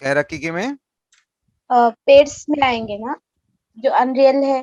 غیر حقیقی میں پیرس میں آئیں گے نا, جو ان ریئل ہے.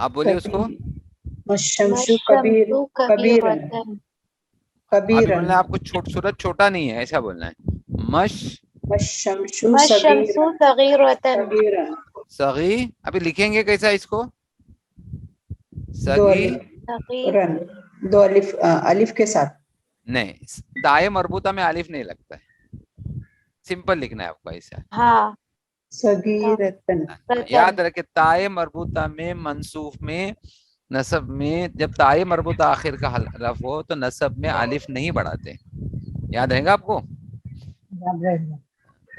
آپ بولیے اس کو. والشمس کبیر کبیرن کبیرتن ابھی کبیرن بولنا ہے آپ کو سورج چھوٹا نہیں ہے ایسا بولنا ہے. مش والشمس والشمس صغیرتن صغیرن صغیر. ابھی لکھیں گے کیسا اس کو؟ دو صغیر صغیر رن دو الف کے ساتھ. نہیں, تائے مربوطہ میں الف نہیں لگتا ہے, سمپل لکھنا ہے آپ کو ایسا. ہاں صغیرتن یاد رکھے تائے مربوطہ میں منصوف میں نصب میں جب تائے مربوطہ آخر کا حرف ہو تو نصب میں الف نہیں بڑھاتے. یاد رہے گا آپ کو,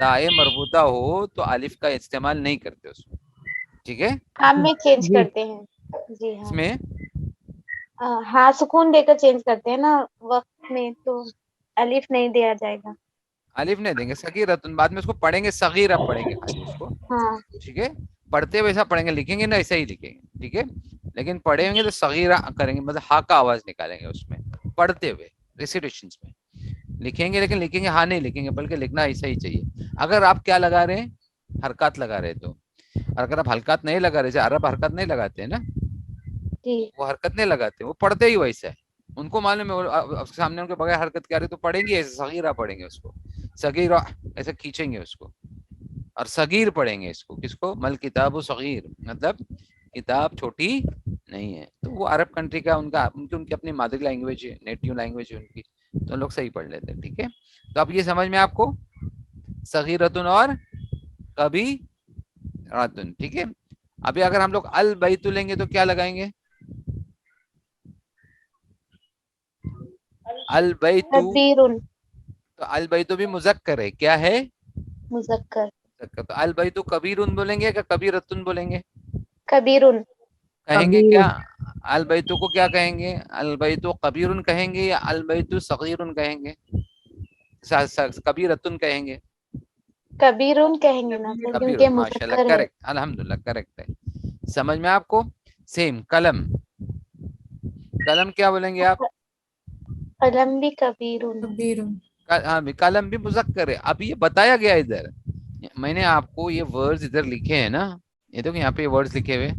تائے مربوطہ ہو تو الف کا استعمال نہیں کرتے اس میں. ٹھیک ہے, ہم میں چینج کرتے ہیں. جی اس ہاں میں ہاں سکون دے کر چینج کرتے ہیں نا وقت میں, تو الف نہیں دیا جائے گا. الف نہیں دیں گے. صغیرتن بعد میں اس کو پڑھیں گے صغیرہ پڑھیں گے خالی اس کو. ہاں ٹھیک ہے, پڑھتے ہوئے ایسا پڑھیں گے, لکھیں گے نا ایسا ہی لکھیں گے. ٹھیک ہے, لیکن پڑھیں گے تو صغیرہ کریں گے, مطلب ہا کا آواز نکالیں گے اس میں پڑھتے ہوئے ریسیٹیشنز میں لکھیں گے. لیکن لکھیں گے ہاں نہیں لکھیں گے, بلکہ لکھنا ایسا ہی چاہیے. اگر آپ کیا لگا رہے ہیں, حرکات لگا رہے تو, اور اگر آپ حرکات نہیں لگا رہے, جیسے عرب حرکت نہیں لگاتے ہیں نا, جی وہ حرکت نہیں لگاتے, وہ پڑھتے ہی ویسا ہے. ان کو معلوم ہے سامنے ان کے بغیر حرکت کیا رہی تو پڑھیں گے ایسے صغیرہ پڑھیں گے اس کو, صغیرہ ایسے کھینچیں گے اس کو, اور صغیر پڑھیں گے اس کو. کس کو؟ مل کتاب و صغیر, مطلب کتاب چھوٹی نہیں ہے. تو وہ عرب کنٹری کا ان کی اپنی مادری لینگویج ہے, نیٹیو لینگویج ہے ان کی, تو لوگ صحیح پڑھ لیتے ہیں. ٹھیک ہے, تو اب یہ سمجھ میں آپ کو صغیرتن اور کبھی راتن. ٹھیک ہے, ابھی اگر ہم لوگ البیت لیں گے تو کیا لگائیں گے؟ البیت, کبیر تو البیت بھی مذکر ہے. کیا ہے؟ مذکر. تو البیت کبیرن بولیں گے کہ کبیرتن بولیں گے؟ کبیر کہیں گے کیا البیت کو کیا کہیں گے؟ البیت کبیرن کہیں گے یا البیت صغیرن کہیں گے؟ کبیرتن کہیں گے؟ کبیر کہیں گے نا سر, کبیر, کیونکہ ماشاء اللہ مذکر ہے. کریکٹ, الحمدللہ کریکٹ ہے. سمجھ میں آپ کو؟ سیم. قلم, قلم کیا بولیں گے آپ؟ قلم بھی کبیر. ہاں قلم بھی مذکر ہے. اب یہ بتایا گیا ادھر, میں نے آپ کو یہ ورڈز ادھر لکھے ہیں نا, یہ تو یہاں پہ ورڈز لکھے ہوئے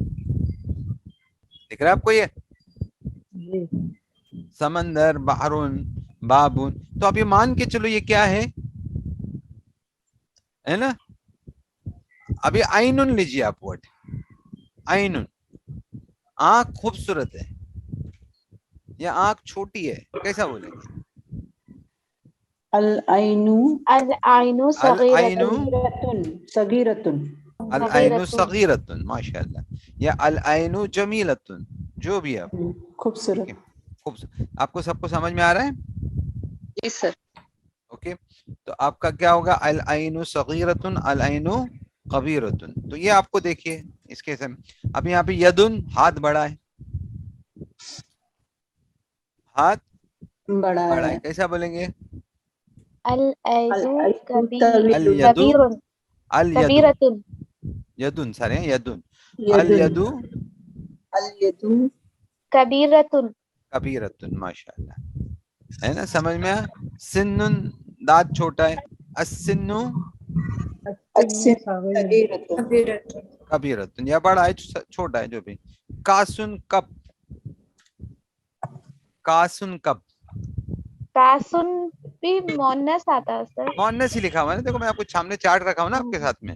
دکھ رہا ہے آپ کو یہ سمندر, بحرن, بابن. تو اب یہ مان کے چلو یہ کیا ہے نا. ابھی عینن لیجیے آپ ورڈ, عینن, آنکھ خوبصورت ہے یا آنکھ چھوٹی ہے, کیسا بولیں گے؟ العین العین العین, صغیرتن. صغیرتن العین صغیرتن, ماشاء اللہ, یا العین جمیلتن, جو بھی آپ. خوبصورت. آپ کو سب کو سمجھ میں آ رہا ہے؟ جی سر. اوکے, تو آپ کا کیا ہوگا؟ العین صغیرتن, العین کبیرتن. تو یہ آپ کو دیکھیے اس کے اب یہاں پہ یدن, ہاتھ بڑا ہے, ہاتھ بڑا بڑا ہے. ہے, کیسا بولیں گے؟ العید الید, کبیر الید, کبیرتن. یدن سارے ہیں, یدن, یدن الید الید کبیرتن. کبیرتن, ماشاء اللہ, ہے نا سمجھ میں. سنن, دانت چھوٹا ہے. السن السن صغیرتن کبیرتن, یا بڑا ہے چھوٹا ہے, جو بھی. کاسن کپ, کاسن کپ, کاسن بھی مونس آتا ہے سر. مونس ہی لکھا ہوا ہے نا, دیکھو میں آپ کو سامنے چارٹ رکھا ہوں نا آپ کے ساتھ میں,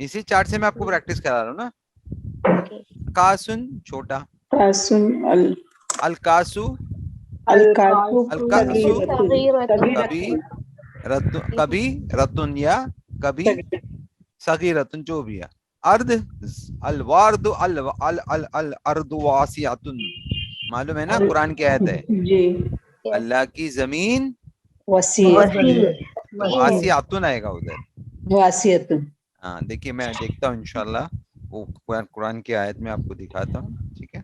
اسی چارٹ سے میں آپ کو پریکٹس کرا رہا ہوں نا. اوکے. کاسن چھوٹا, کاسن الکاسو, الکاسو الکاسو صغیرتن. کبھی کبھی رتن یا کبھی صغیرتن, جو بھی ہے. ارد, الوارد, الارض واسعۃ, معلوم ہے نا قرآن کی آیت ہے, جی اللہ کی زمین وسیع تو واسعۃ آئے گا ادھر. واسعتن. ہاں دیکھیے میں دیکھتا ہوں انشاءاللہ وہ قرآن کی آیت میں آپ کو دکھاتا ہوں. ٹھیک ہے,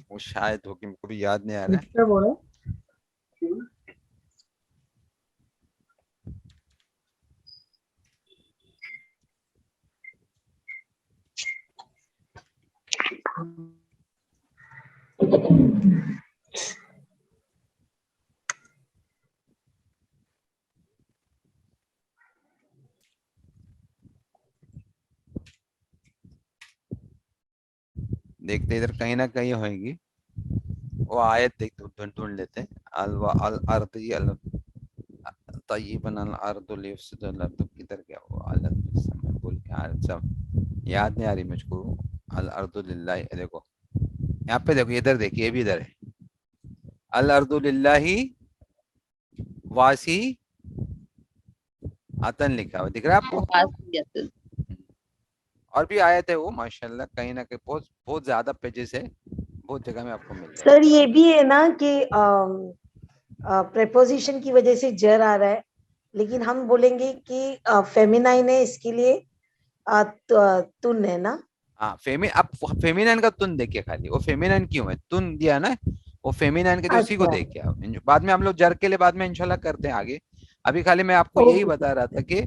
وہ شاید ہو کہ مجھ کو بھی یاد نہیں آ رہا ہے. دیکھتے ادھر کہیں نہ کہیں ہوئے گی وہ آیت، دیکھ ڈھونڈ لیتے ہیں. الارض طیبا الارض لیفسد الارض، کدھر گیا وہ الارض، میں بول کے سب یاد نہیں آ رہی مجھ کو. الارض للہ، دیکھو یہاں پہ دیکھو، ادھر دیکھیے یہ بھی ادھر ہے. الارض للہ واسی عطن لکھا ہوا دکھ رہا ہے آپ کو. واسیت. اور بھی آیت ہے وہ ماشاءاللہ کہیں نہ کہیں بہت بہت زیادہ پیجز ہے، بہت جگہ میں آپ کو مل جائے سر یہ بھی ہے نا کہ پریپوزیشن کی وجہ سے جر آ رہا ہے، لیکن ہم بولیں گے کہ فیمینائن ہے، اس کے لیے تن ہے نا. ہاں اب فیمینائن کا تن دیکھیے، خالی وہ فیمینائن کیوں ہے، تن دیا نا وہ فیمینائن کے، اسی کو اچھا دیکھ کے بعد میں ہم لوگ جر کے لیے بعد میں انشاءاللہ کرتے ہیں آگے. ابھی خالی میں آپ کو یہی اوکے بتا رہا تھا کہ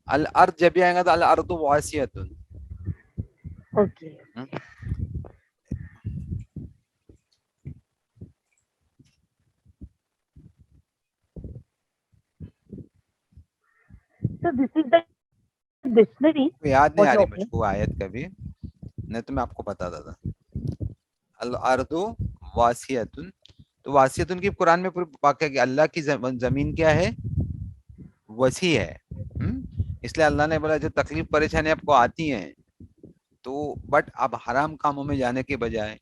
الارض جب بھی آئے گا تو الارض واسعۃ. Okay. So this is the dictionary. یاد نہیں آ رہی Okay. مجھ کو آیت کبھی، نہیں تو میں آپ کو بتاتا تھا. الارض واسعۃ، تو واسعۃ کی قرآن میں پوری واقعہ کہ اللہ کی زمین کیا ہے، وسیع ہے. اس لیے اللہ نے بولا جو تکلیف پریشانی آپ کو آتی ہیں تو بٹ اب حرام کاموں میں جانے کے بجائے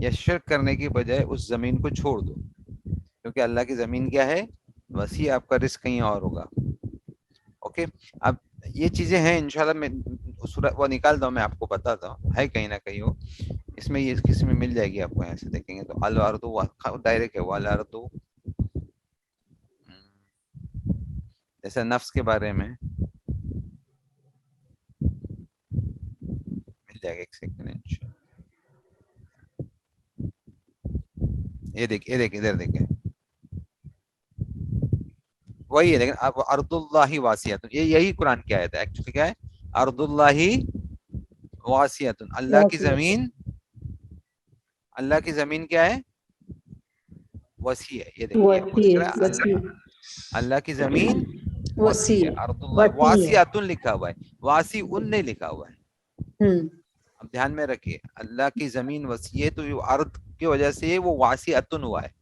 یا شرک کرنے کے بجائے اس زمین کو چھوڑ دو، کیونکہ اللہ کی زمین کیا ہے، وسیع، آپ کا رزق کہیں اور ہوگا. اوکے، اب یہ چیزیں ہیں انشاءاللہ میں وہ نکالتا ہوں، میں آپ کو بتاتا ہوں، ہے کہیں نہ کہیں ہو اس میں، یہ کس میں مل جائے گی آپ کو. ایسے دیکھیں گے تو الارض ڈائریکٹ ہے وہ الارض، جیسے نفس کے بارے میں مل جائے گا. ایک سیکنڈ، یہ دیکھ ادھر دیکھیں وہی ہے، لیکن اب ارض اللہ واسعۃ، یہی قرآن کی آیت ہے. ایکچولی کیا ہے، ارض اللہ واسعۃ، اللہ کی زمین، اللہ کی زمین کیا ہے، وسیع ہے. یہ دیکھیے آپ کو دکھ رہا ہے وسیع اللہ کی زمین وسیع وسیع. ہے. ارض اللہ وسیع ہے. واسعۃ لکھا ہوا ہے، واسع نہیں لکھا ہوا ہے. اب دھیان میں رکھیے، اللہ کی زمین وسیع ہے تو ارض کی وجہ سے وہ واسعۃ ہوا ہے،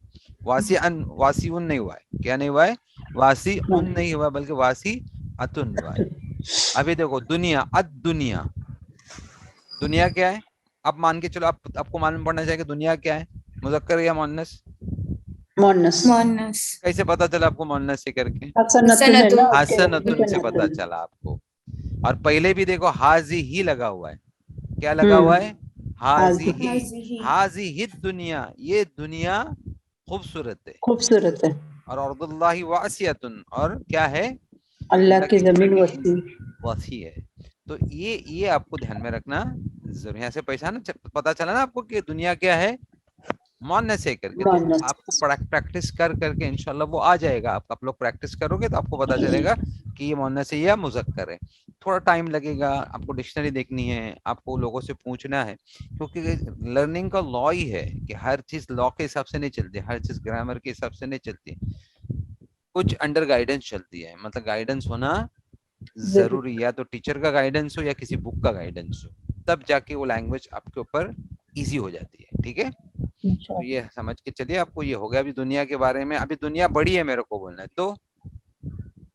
واسع نہیں ہوا ہے. کیا نہیں ہوا ہے، واسع نہیں ہوا بلکہ واسعۃ ہوا ہے. ابھی دیکھو دنیا، الدنیا، دنیا کیا ہے، اب مان کے چلو آپ کو معلوم پڑنا چاہیے کہ دنیا کیا ہے، مذکر یا مؤنث. مؤنث. کیسے پتا چلا آپ کو مؤنث سے کر کے، حسنتن ہے نا، حسنتن سے پتا چلا آپ کو. اور پہلے بھی دیکھو حاضی ہی لگا ہوا ہے، کیا لگا ہوا ہے، حاضی ہی، حاضی ہی دنیا، یہ دنیا خوبصورت ہے. خوبصورت ہے. اور ارض اللہ واسعۃ، اور کیا ہے، اللہ کی زمین وسیع. وسیع ہے. تو یہ آپ کو دھیان میں رکھنا ضروری ہے. ایسے پہچانا پتا چلا نا آپ کو کہ دنیا کیا ہے، مؤنث ہے کر کے. تو مؤنث. آپ کو پریکٹس کر کے انشاءاللہ وہ آ جائے گا. آپ لوگ پریکٹس کرو گے تو آپ کو پتا چلے گا کہ یہ مؤنث ہے یا مذکر ہے. تھوڑا ٹائم لگے گا، آپ کو ڈکشنری دیکھنی ہے، آپ کو لوگوں سے پوچھنا ہے، کیونکہ لرننگ کا لا ہی ہے کہ ہر چیز لا کے حساب سے نہیں چلتی، ہر چیز گرامر کے حساب سے نہیں چلتی، کچھ انڈر گائیڈنس چلتی ہے. مطلب گائیڈنس ہونا ضروری، یا تو ٹیچر کا گائیڈنس ہو یا کسی بک کا گائیڈنس ہو، تب جا کے وہ لینگویج آپ کے اوپر ایزی ہو جاتی ہے. ٹھیک ہے، تو یہ سمجھ کے چلیے. آپ کو یہ ہو گیا ابھی دنیا کے بارے میں. ابھی دنیا بڑی ہے میرے کو بولنا ہے، تو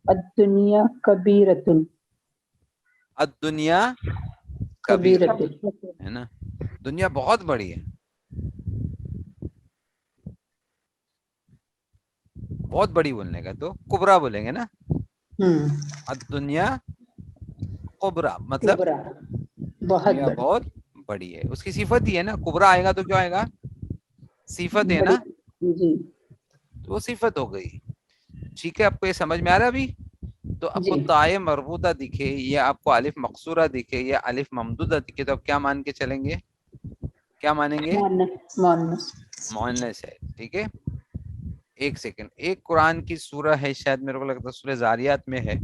الدنیا کبیرتن. الدنیا کبیرۃ ہے نا، دنیا بہت بڑی ہے، بہت بڑی بولنے کا تو کبرا بولیں گے نا. الدنیا کبرا مطلب کبرا، بہت دنیا بڑی. بہت بڑی ہے. اس کی صفت ہی ہے نا، کبرا آئے گا تو کیا آئے گا، صفت ہے نا، بڑی. جی تو وہ صفت ہو گئی. ٹھیک ہے، آپ کو یہ سمجھ میں آ رہا ہے ابھی. تو آپ کو جی. تائے مربوطہ دکھے یا آپ کو الف مقصورہ دکھے یا الف ممدودہ دکھے تو آپ کیا مان کے چلیں گے، کیا مانیں گے، مؤنث. مؤنث ہے. ٹھیک ہے، ایک سیکنڈ، ایک قرآن کی سورہ ہے، شاید میرے کو لگتا ہے سورہ زاریات میں ہے.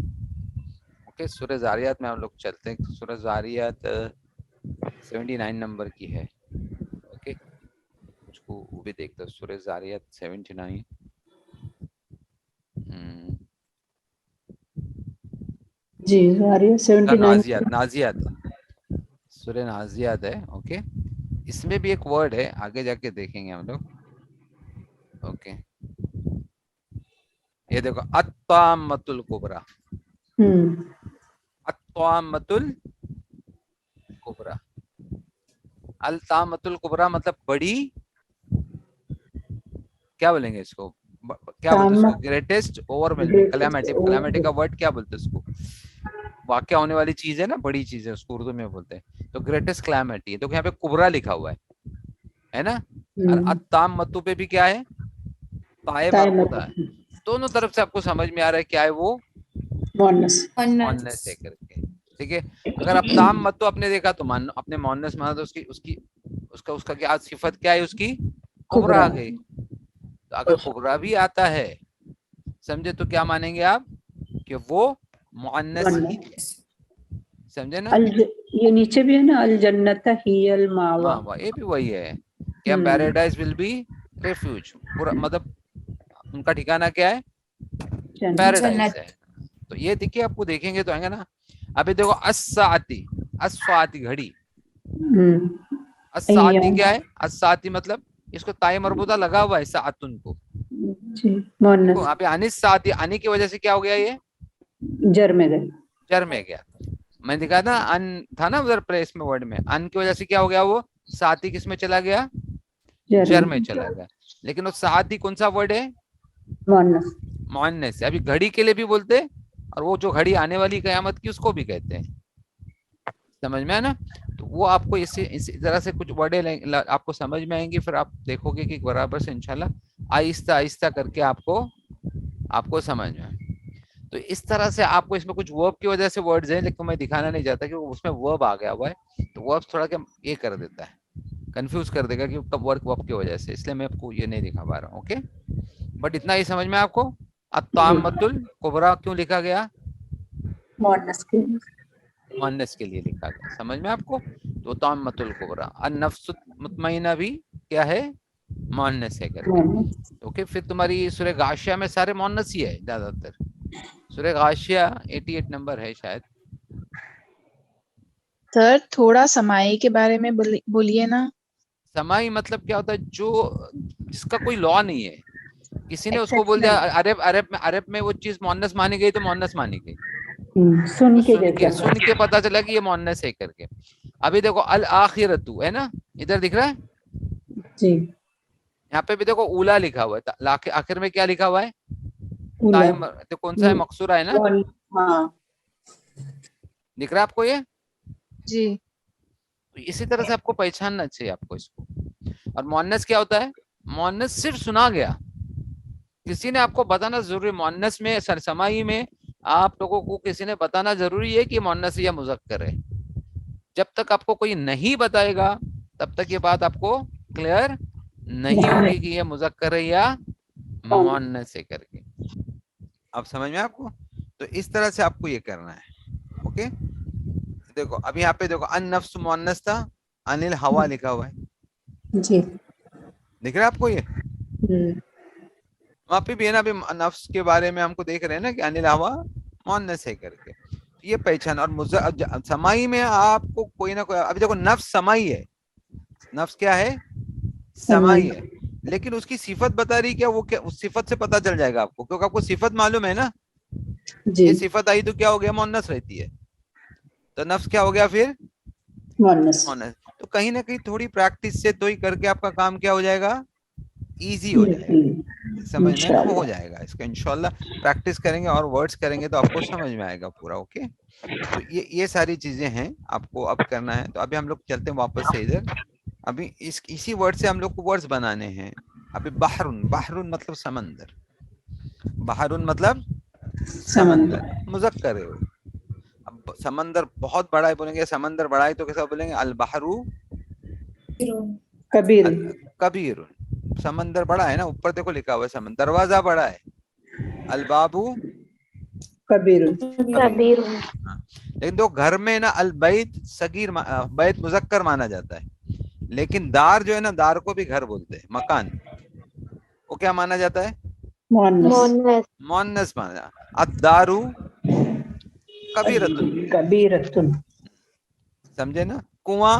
اوکے، سورہ زاریات میں ہم لوگ چلتے ہیں. سورہ زاریات 79 نمبر کی ہے. اوکے، مجھ کو وہ بھی دیکھتا ہوں. سورہ زاریات 79. جی زاریہ 79. نازیات، نازیات، سورہ نازیات ہے. اوکے، اس میں بھی ایک ورڈ ہے, آگے جا کے دیکھیں گے ہم لوگ. اوکے, یہ دیکھو الطامۃ الکبریٰ. الطامۃ الکبریٰ, الطامۃ الکبریٰ مطلب بڑی, کیا بولیں گے اس کو, کیا بولتے ہیں اس کو, greatest over whelming calamity. Calamity کا ورڈ کیا بولتے ہیں اس کو, واقع ہونے والی چیز ہے نا, بڑی چیز ہے, اس کو اردو میں بولتے ہیں. تو گریٹسٹ کلیمٹی ہے, تو یہاں پہ کبریٰ لکھا ہوا ہے نا. اور الطامۃ پہ بھی کیا ہے, طائے مربوطہ ہے. دونوں طرف سے آپ کو سمجھ میں آ رہا ہے کیا ہے وہ, مؤنث ہے کر کے. ٹھیک ہے, اگر آپ تامۃ آپ نے دیکھا تو اپنے مؤنث مانا تو اس کا کیا صفت کیا ہے, اس کی کبریٰ آ گئی. تو اگر کبریٰ بھی آتا ہے سمجھے تو کیا مانیں گے آپ کہ وہ مؤنث ہی ہے, سمجھے نا. یہ نیچے بھی ہے نا, الجنت ہی الماوا, یہ بھی وہی ہے کہ پیراڈائز ول بی ریفیوج, مطلب ان کا ٹھکانہ کیا ہے, پیراڈائز ہے. تو یہ دیکھیے آپ کو دیکھیں گے تو آئیں گے نا. ابھی دیکھو الساعتی, الساعتی گھڑی, الساعتی کیا ہے, الساعتی مطلب اس کو تائے مربوطہ لگا ہوا ہے ساعتن کو. آپ انس ساعتی, انی کی وجہ سے کیا ہو گیا, یہ جر میں گئے, جر میں گیا. میں دکھا تھا ان تھا نا ادھر پریس میں ورڈ میں, ان کی وجہ سے کیا ہو گیا, وہ ساعتی کس میں چلا گیا, جر میں چلا گیا. لیکن وہ ساعتی کون سا ورڈ ہے, مؤنث ہے. ابھی گھڑی کے لیے بھی بولتے, اور وہ جو گھڑی آنے والی قیامت کی اس کو بھی کہتے ہیں, سمجھ میں ہے نا. تو وہ آپ کو اسی طرح سے کچھ ورڈیں آپ کو سمجھ میں آئیں گی, پھر آپ دیکھو گے کہ برابر سے انشاءاللہ آہستہ آہستہ کر کے آپ کو سمجھ میں آئے. تو اس طرح سے آپ کو اس میں کچھ ورب کی وجہ سے ورڈز ہیں, لیکن میں دکھانا نہیں چاہتا کہ اس میں ورب آ گیا ہوا ہے, تو ورب تھوڑا کہ یہ کر دیتا ہے, کنفیوز کر دے گا کہ کب ورب کی وجہ سے, اس لیے میں آپ کو یہ نہیں دکھا پا رہا ہوں. اوکے, بٹ اتنا ہی سمجھ میں آپ کو, الطامۃ الکبریٰ کیوں لکھا گیا, مؤنث کے لیے لکھا گیا, سمجھ میں آپ کو. تو الطامۃ الکبریٰ. النفس مطمئنہ بھی کیا ہے, مؤنث ہے کر کے. اوکے, پھر تمہاری سورہ غاشیہ میں سارے مؤنث ہی ہے زیادہ تر. سورہ غاشیہ 88 نمبر ہے شاید. سر تھوڑا سمائی کے بارے میں بولیے نا. سمائی مطلب کیا ہوتا ہے, جو جس کا کوئی لا نہیں ہے, کسی نے اس کو بول دیا عرب میں وہ چیز مؤنث مانی گئی تو مؤنث مانی گئی, سن کے پتا چلا کہ یہ مؤنث ہے کر کے. ابھی دیکھو الآخرۃ ہے نا, ادھر دکھ رہا ہے جی, یہاں پہ بھی دیکھو اولا لکھا ہوا ہے, آخر میں کیا لکھا ہوا ہے, تو کون سا ہے, مقصورہ ہے نا, دکھ رہا ہے آپ کو یہ جی. اسی طرح سے آپ کو پہچاننا چاہیے آپ کو اس کو. اور مؤنث کیا ہوتا ہے, مؤنث صرف سنا گیا, کسی نے آپ کو بتانا ضروری. مؤنث میں سرسمائی میں آپ لوگوں کو کسی نے بتانا ضروری ہے کہ مؤنث یا مذکر ہے. جب تک آپ کو کوئی نہیں بتائے گا تب تک یہ بات آپ کو کلیئر نہیں ہوگی کہ یہ مذکر ہے یا مؤنث ہے کر کے. اب سمجھ میں آپ کو. تو اس طرح سے آپ کو یہ کرنا ہے. اوکے, دیکھو اب یہاں پہ دیکھو النفس مؤنث تھا, ان الہوا لکھا ہوا ہے جی, دکھ رہا ہے آپ کو یہ. وہاں پہ بھی ہے نا, ابھی نفس کے بارے میں ہم کو دیکھ رہے ہیں نا کہ ان الہوا مؤنث ہے کر کے. یہ پہچان. اور سمائی میں آپ کو کوئی نہ کوئی, ابھی دیکھو نفس سمائی ہے, نفس کیا ہے, سمائی ہے, لیکن اس کی صفت بتا رہی کیا, وہ کیا اس صفت سے پتا چل جائے گا آپ کو, کیونکہ آپ کو صفت معلوم ہے نا جی. یہ صفت آئی تو کیا ہو گیا, مؤنث رہتی ہے, تو نفس کیا ہو گیا پھر, مؤنث. تو کہیں نہ کہیں تھوڑی پریکٹس سے تو ہی کر کے آپ کا کام کیا ہو جائے گا, ایزی ہو جائے گا, سمجھ میں ہو جائے گا اس کا انشاءاللہ. پریکٹس کریں گے اور ورڈز کریں گے تو آپ کو سمجھ میں آئے گا پورا. اوکے, تو یہ ساری چیزیں ہیں آپ کو اب کرنا ہے. تو ابھی ہم لوگ چلتے ہیں واپس سے ادھر. ابھی اسی ورڈ سے ہم لوگ کو ورڈز بنانے ہیں. ابھی بحرن, بحرن مطلب سمندر, بحرن مطلب سمندر, مذکر ہے. اب سمندر بہت بڑا ہے, بولیں گے سمندر بڑا ہے تو کیسا بولیں گے, البحر کبیر, کبیر. سمندر بڑا ہے نا, اوپر دیکھو لکھا ہوا ہے سمندر. دروازہ بڑا ہے, البابو کبیر. لیکن تو گھر میں نا البیت صغیر, بیت مذکر مانا جاتا ہے, لیکن دار جو ہے نا, دار کو بھی گھر بولتے ہیں, مکان وہ کیا مانا جاتا ہے, مؤنث مانا جاتا ہے. الدارو کبیرتن, کبیرتن, سمجھے نا. کنواں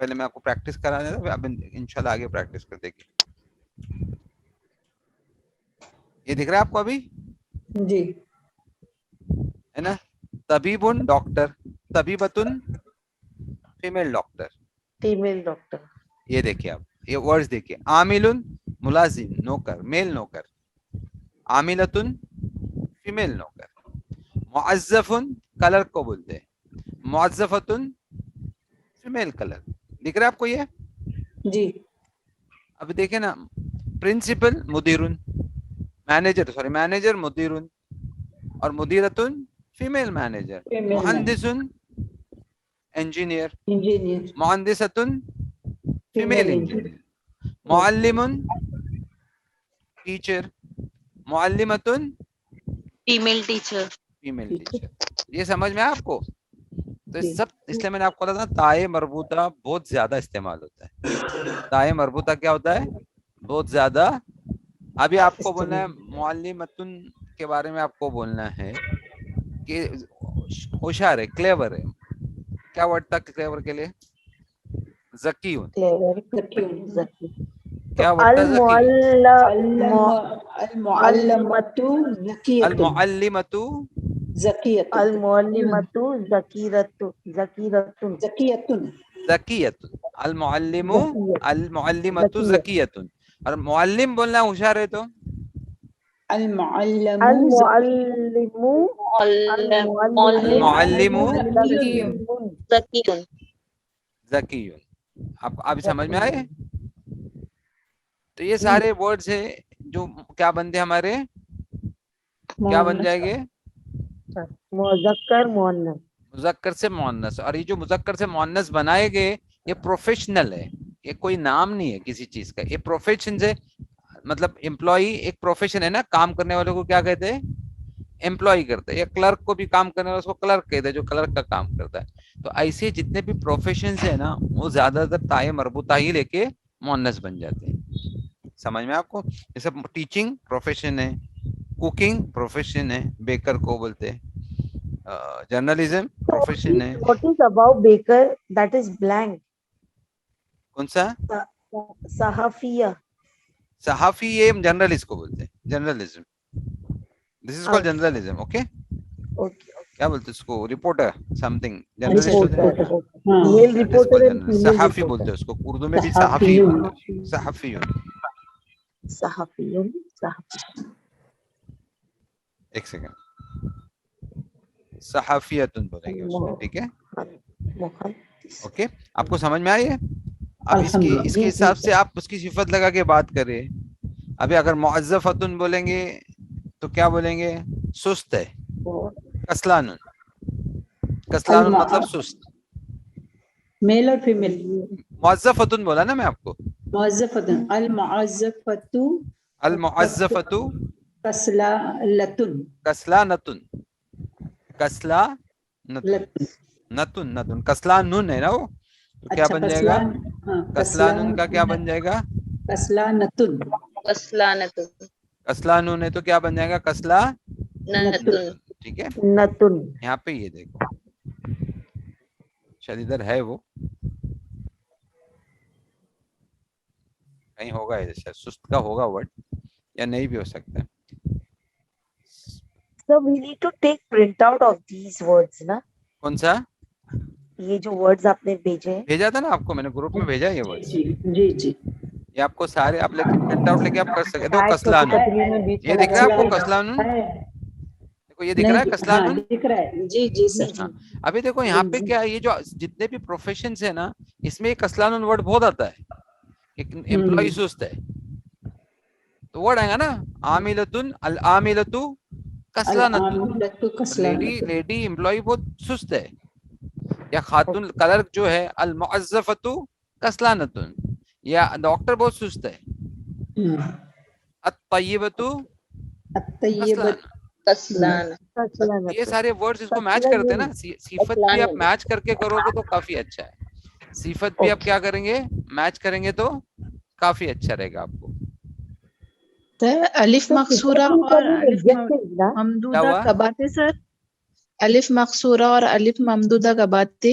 پہلے میں آپ کو پریکٹس کرا دیتا ہوں, اب انشاءاللہ آگے پریکٹس کر دیں گے. یہ دکھ رہا ہے آپ کو ابھی جی ہے نا؟ طبیبن ڈاکٹر, طبیبتن فیمیل ڈاکٹر. Female doctor. یہ دیکھیے آپ, یہ ورڈز دیکھیے. عاملن ملازم نوکر, میل نوکر. عاملتن فیمیل نوکر. معزفن کلر کو بولتے ہیں, معزفتن فیمیل کلر. دکھ رہا ہے آپ کو یہ؟ جی اب دیکھیں نا, پرنسپل مدیرن, مینیجر مدیرن, اور مدیرتن فیمیل مینیجر. Female مہندسن انجینئر, انجینئر مہندستن فیمیل Female انجینئر. معلمن ٹیچر, معلمتن فیمیل ٹیچر. Female teacher. یہ سمجھ میں آپ کو؟ تو جی. سب اس لیے میں نے آپ کو بتایا تائے مربوطہ بہت زیادہ استعمال ہوتا ہے. تائے مربوطہ کیا ہوتا ہے؟ بہت زیادہ. ابھی آپ کو بولنا ہے معلمتن کے بارے میں, آپ کو بولنا ہے کہ ہوشیار ہے, کلیور ہے. کیا ورڈ تھا کلیور کے لیے؟ ذکیون. کیا ورڈ تھا ذکی؟ المعلمۃ ذکیۃ المعلمۃ ذکیۃ المعلمۃ ذکیرۃ ذکیرۃ ذکیۃ ذکیۃ. المعلم المعلمۃ ذکیۃ. اور معلم بولنا ہوشیار ہے تو المعلم المعلم ذکیٌ. ذکیٌ. آپ ابھی سمجھ میں آئے؟ تو یہ سارے ورڈز ہیں جو کیا بنتے ہمارے, کیا بن جائے گے؟ مذکر مؤنث. مذکر سے مؤنث. اور یہ جو مذکر سے مؤنث بنائے گئے یہ پروفیشنل ہے, یہ کوئی نام نہیں ہے کسی چیز کا. یہ پروفیشن سے مطلب امپلائی ایک پروفیشن ہے نا, کام کرنے والے کو کیا کہتے ہیں؟ امپلائی کرتے ہیں. یا کلرک کو بھی کام کرنے والے اس کو کلرک کہتے ہیں, جو کلرک کا کام کرتا ہے. تو ایسے جتنے بھی پروفیشنز ہیں نا وہ زیادہ تر تائے مربوطہ ہی لے کے مؤنث بن جاتے ہیں. سمجھ میں آپ کو؟ جیسے ٹیچنگ پروفیشن ہے, کوکنگ پروفیشن ہے, بیکر کو بولتے ہیں. جرنلزم پروفیشن ہے. What is about baker? That is blank. کون سا؟ صحافیہ. صحافی یہ جرنلسٹ کو بولتے ہیں, journalism. This is called journalism. Okay کیا بولتے ہیں اس کو؟ Reporter something. Male reporter. صحافی بولتے ہیں اس کو, اردو میں بھی صحافی بولتے ہیں. صحافی. صحافی. ایک سیکنڈ, صحافیتن بولیں گے اس کو, ٹھیک ہے؟ اوکے آپ کو سمجھ میں آئی ہے؟ اب اس کے حساب سے آپ اس کی صفت لگا کے بات کریں. ابھی اگر معزفتن بولیں گے تو کیا بولیں گے؟ سست ہے. کسلانن, کسلانن مطلب سست. میل اور فیمیل. معزفتن بولا نا میں آپ کو. معزفتن. المعزفۃ المعزفۃ کسلالۃ. کسلانتن. کسلانتن. نتن کسلانن ہے نا وہ, تو کیا بن جائے گا؟ کسلانن کا کیا بن جائے گا؟ کسلانتن. کسلانن ہے تو کیا بن جائے گا؟ کسلانتن. ٹھیک ہے, نتن. یہاں پہ یہ دیکھو شاید ادھر ہے وہ کہیں ہوگا, شاید سست کا ہوگا ورڈ, یا نہیں بھی ہو سکتا ہے. So we need to take print out of these words نا. کون سا؟ یہ جو words آپ نے بھیجے ہیں. بھیجا تھا نا آپ کو, میں نے گروپ میں بھیجا یہ ورڈ. جی جی یہ آپ کو سارے آپ لے کے پرنٹ آؤٹ لے کے آپ کر سکتے ہو. کسلانن, یہ دیکھ رہا ہے آپ کو کسلانن؟ دیکھو یہ دکھ رہا ہے کسلانن, دکھ رہا ہے. جی جی سر. ابھی دیکھو یہاں پہ کیا, یہ جو جتنے بھی پروفیشنز ہیں نا اس میں کسلانن ورڈ بہت آتا ہے. ایک امپلائی سست ہے تو ورڈ آئے گا نا عاملتن. العاملۃ کسلانۃ. لیڈی امپلائی بہت سست ہے. یا خاتون کلرک جو ہے المعزفۃ کسلانۃ. یا ڈاکٹر بہت سست ہے. الطیبۃ کسلان. یہ سارے ورڈز اس کو میچ کرتے ہیں نا. صفت بھی آپ میچ کر کے کرو گے تو کافی اچھا ہے. صفت بھی آپ کیا کریں گے؟ میچ کریں گے تو کافی اچھا رہے گا آپ کو. الف مقصورہ اور الف ممدودہ کب آتے سر؟ الف مقصورہ اور الف ممدودہ کب آتے؟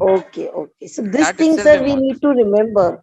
Okay, so this thing, sir, we need to remember.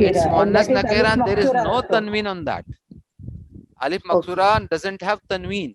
It's muannas nakira and there is no tanween on that. Alif maksura doesn't have tanween.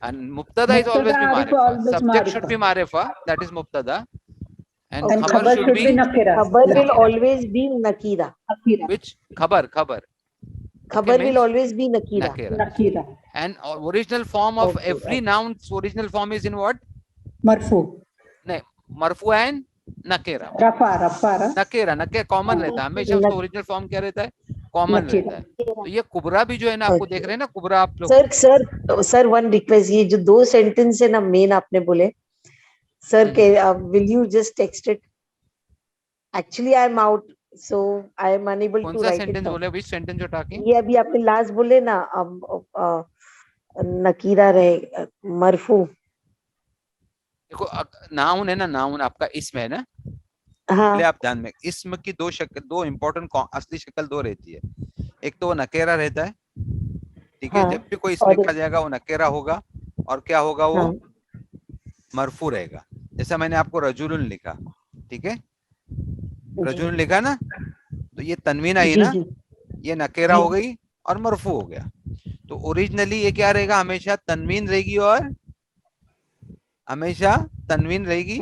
And mubtada is always be marifa. Subject should be marifa, that is mubtada. And khabar should be nakira. Khabar will always be nakira. Which khabar? Khabar will always be nakira. And original form of every noun's original form is in what? مرفوع نہیں مرفوع N نکیرہ رفع رفع نکیرہ نکیرہ common رہتا ہے ہمیشہ، اس کا original form کیا رہتا ہے؟ کامن رہتا ہے. تو یہ کبرا بھی جو ہے نا آپ کو دیکھ رہے ہیں نا کبرا آپ لوگ. سر ون ریکویسٹ، یہ جو 2 سینٹینس ہے نا مین آپ نے بولے سر کہ will you just text it, actually I am out so I am unable con to سا رائٹ اٹ سینٹینس ڈاؤن. بولے؟ وچ سینٹینس جو ٹاکنگ؟ یہ ابھی آپ نے لاسٹ بولے نا نکیرہ رہے مرفوع. دیکھو ناؤن ہے نا، ناؤن آپ کا اسم ہے نا، ہاں پہلے آپ دھیان میں اسم کی دو شکل، دو امپورٹنٹ اصلی شکل دو رہتی ہے. ایک تو وہ نکیرہ رہتا ہے، ٹھیک ہے، جب بھی کوئی اسم لکھا جائے گا وہ نکیرہ ہوگا، اور کیا ہوگا وہ مرفوع رہے گا. جیسا میں نے آپ کو رجل لکھا، ٹھیک ہے، رجل لکھا نا، تو یہ تنوین آئی نا، یہ نکیرہ ہو گئی اور مرفوع ہو گیا. تو اوریجنلی یہ کیا رہے گا؟ ہمیشہ تنوین رہے گی، اور ہمیشہ تنوین رہے گی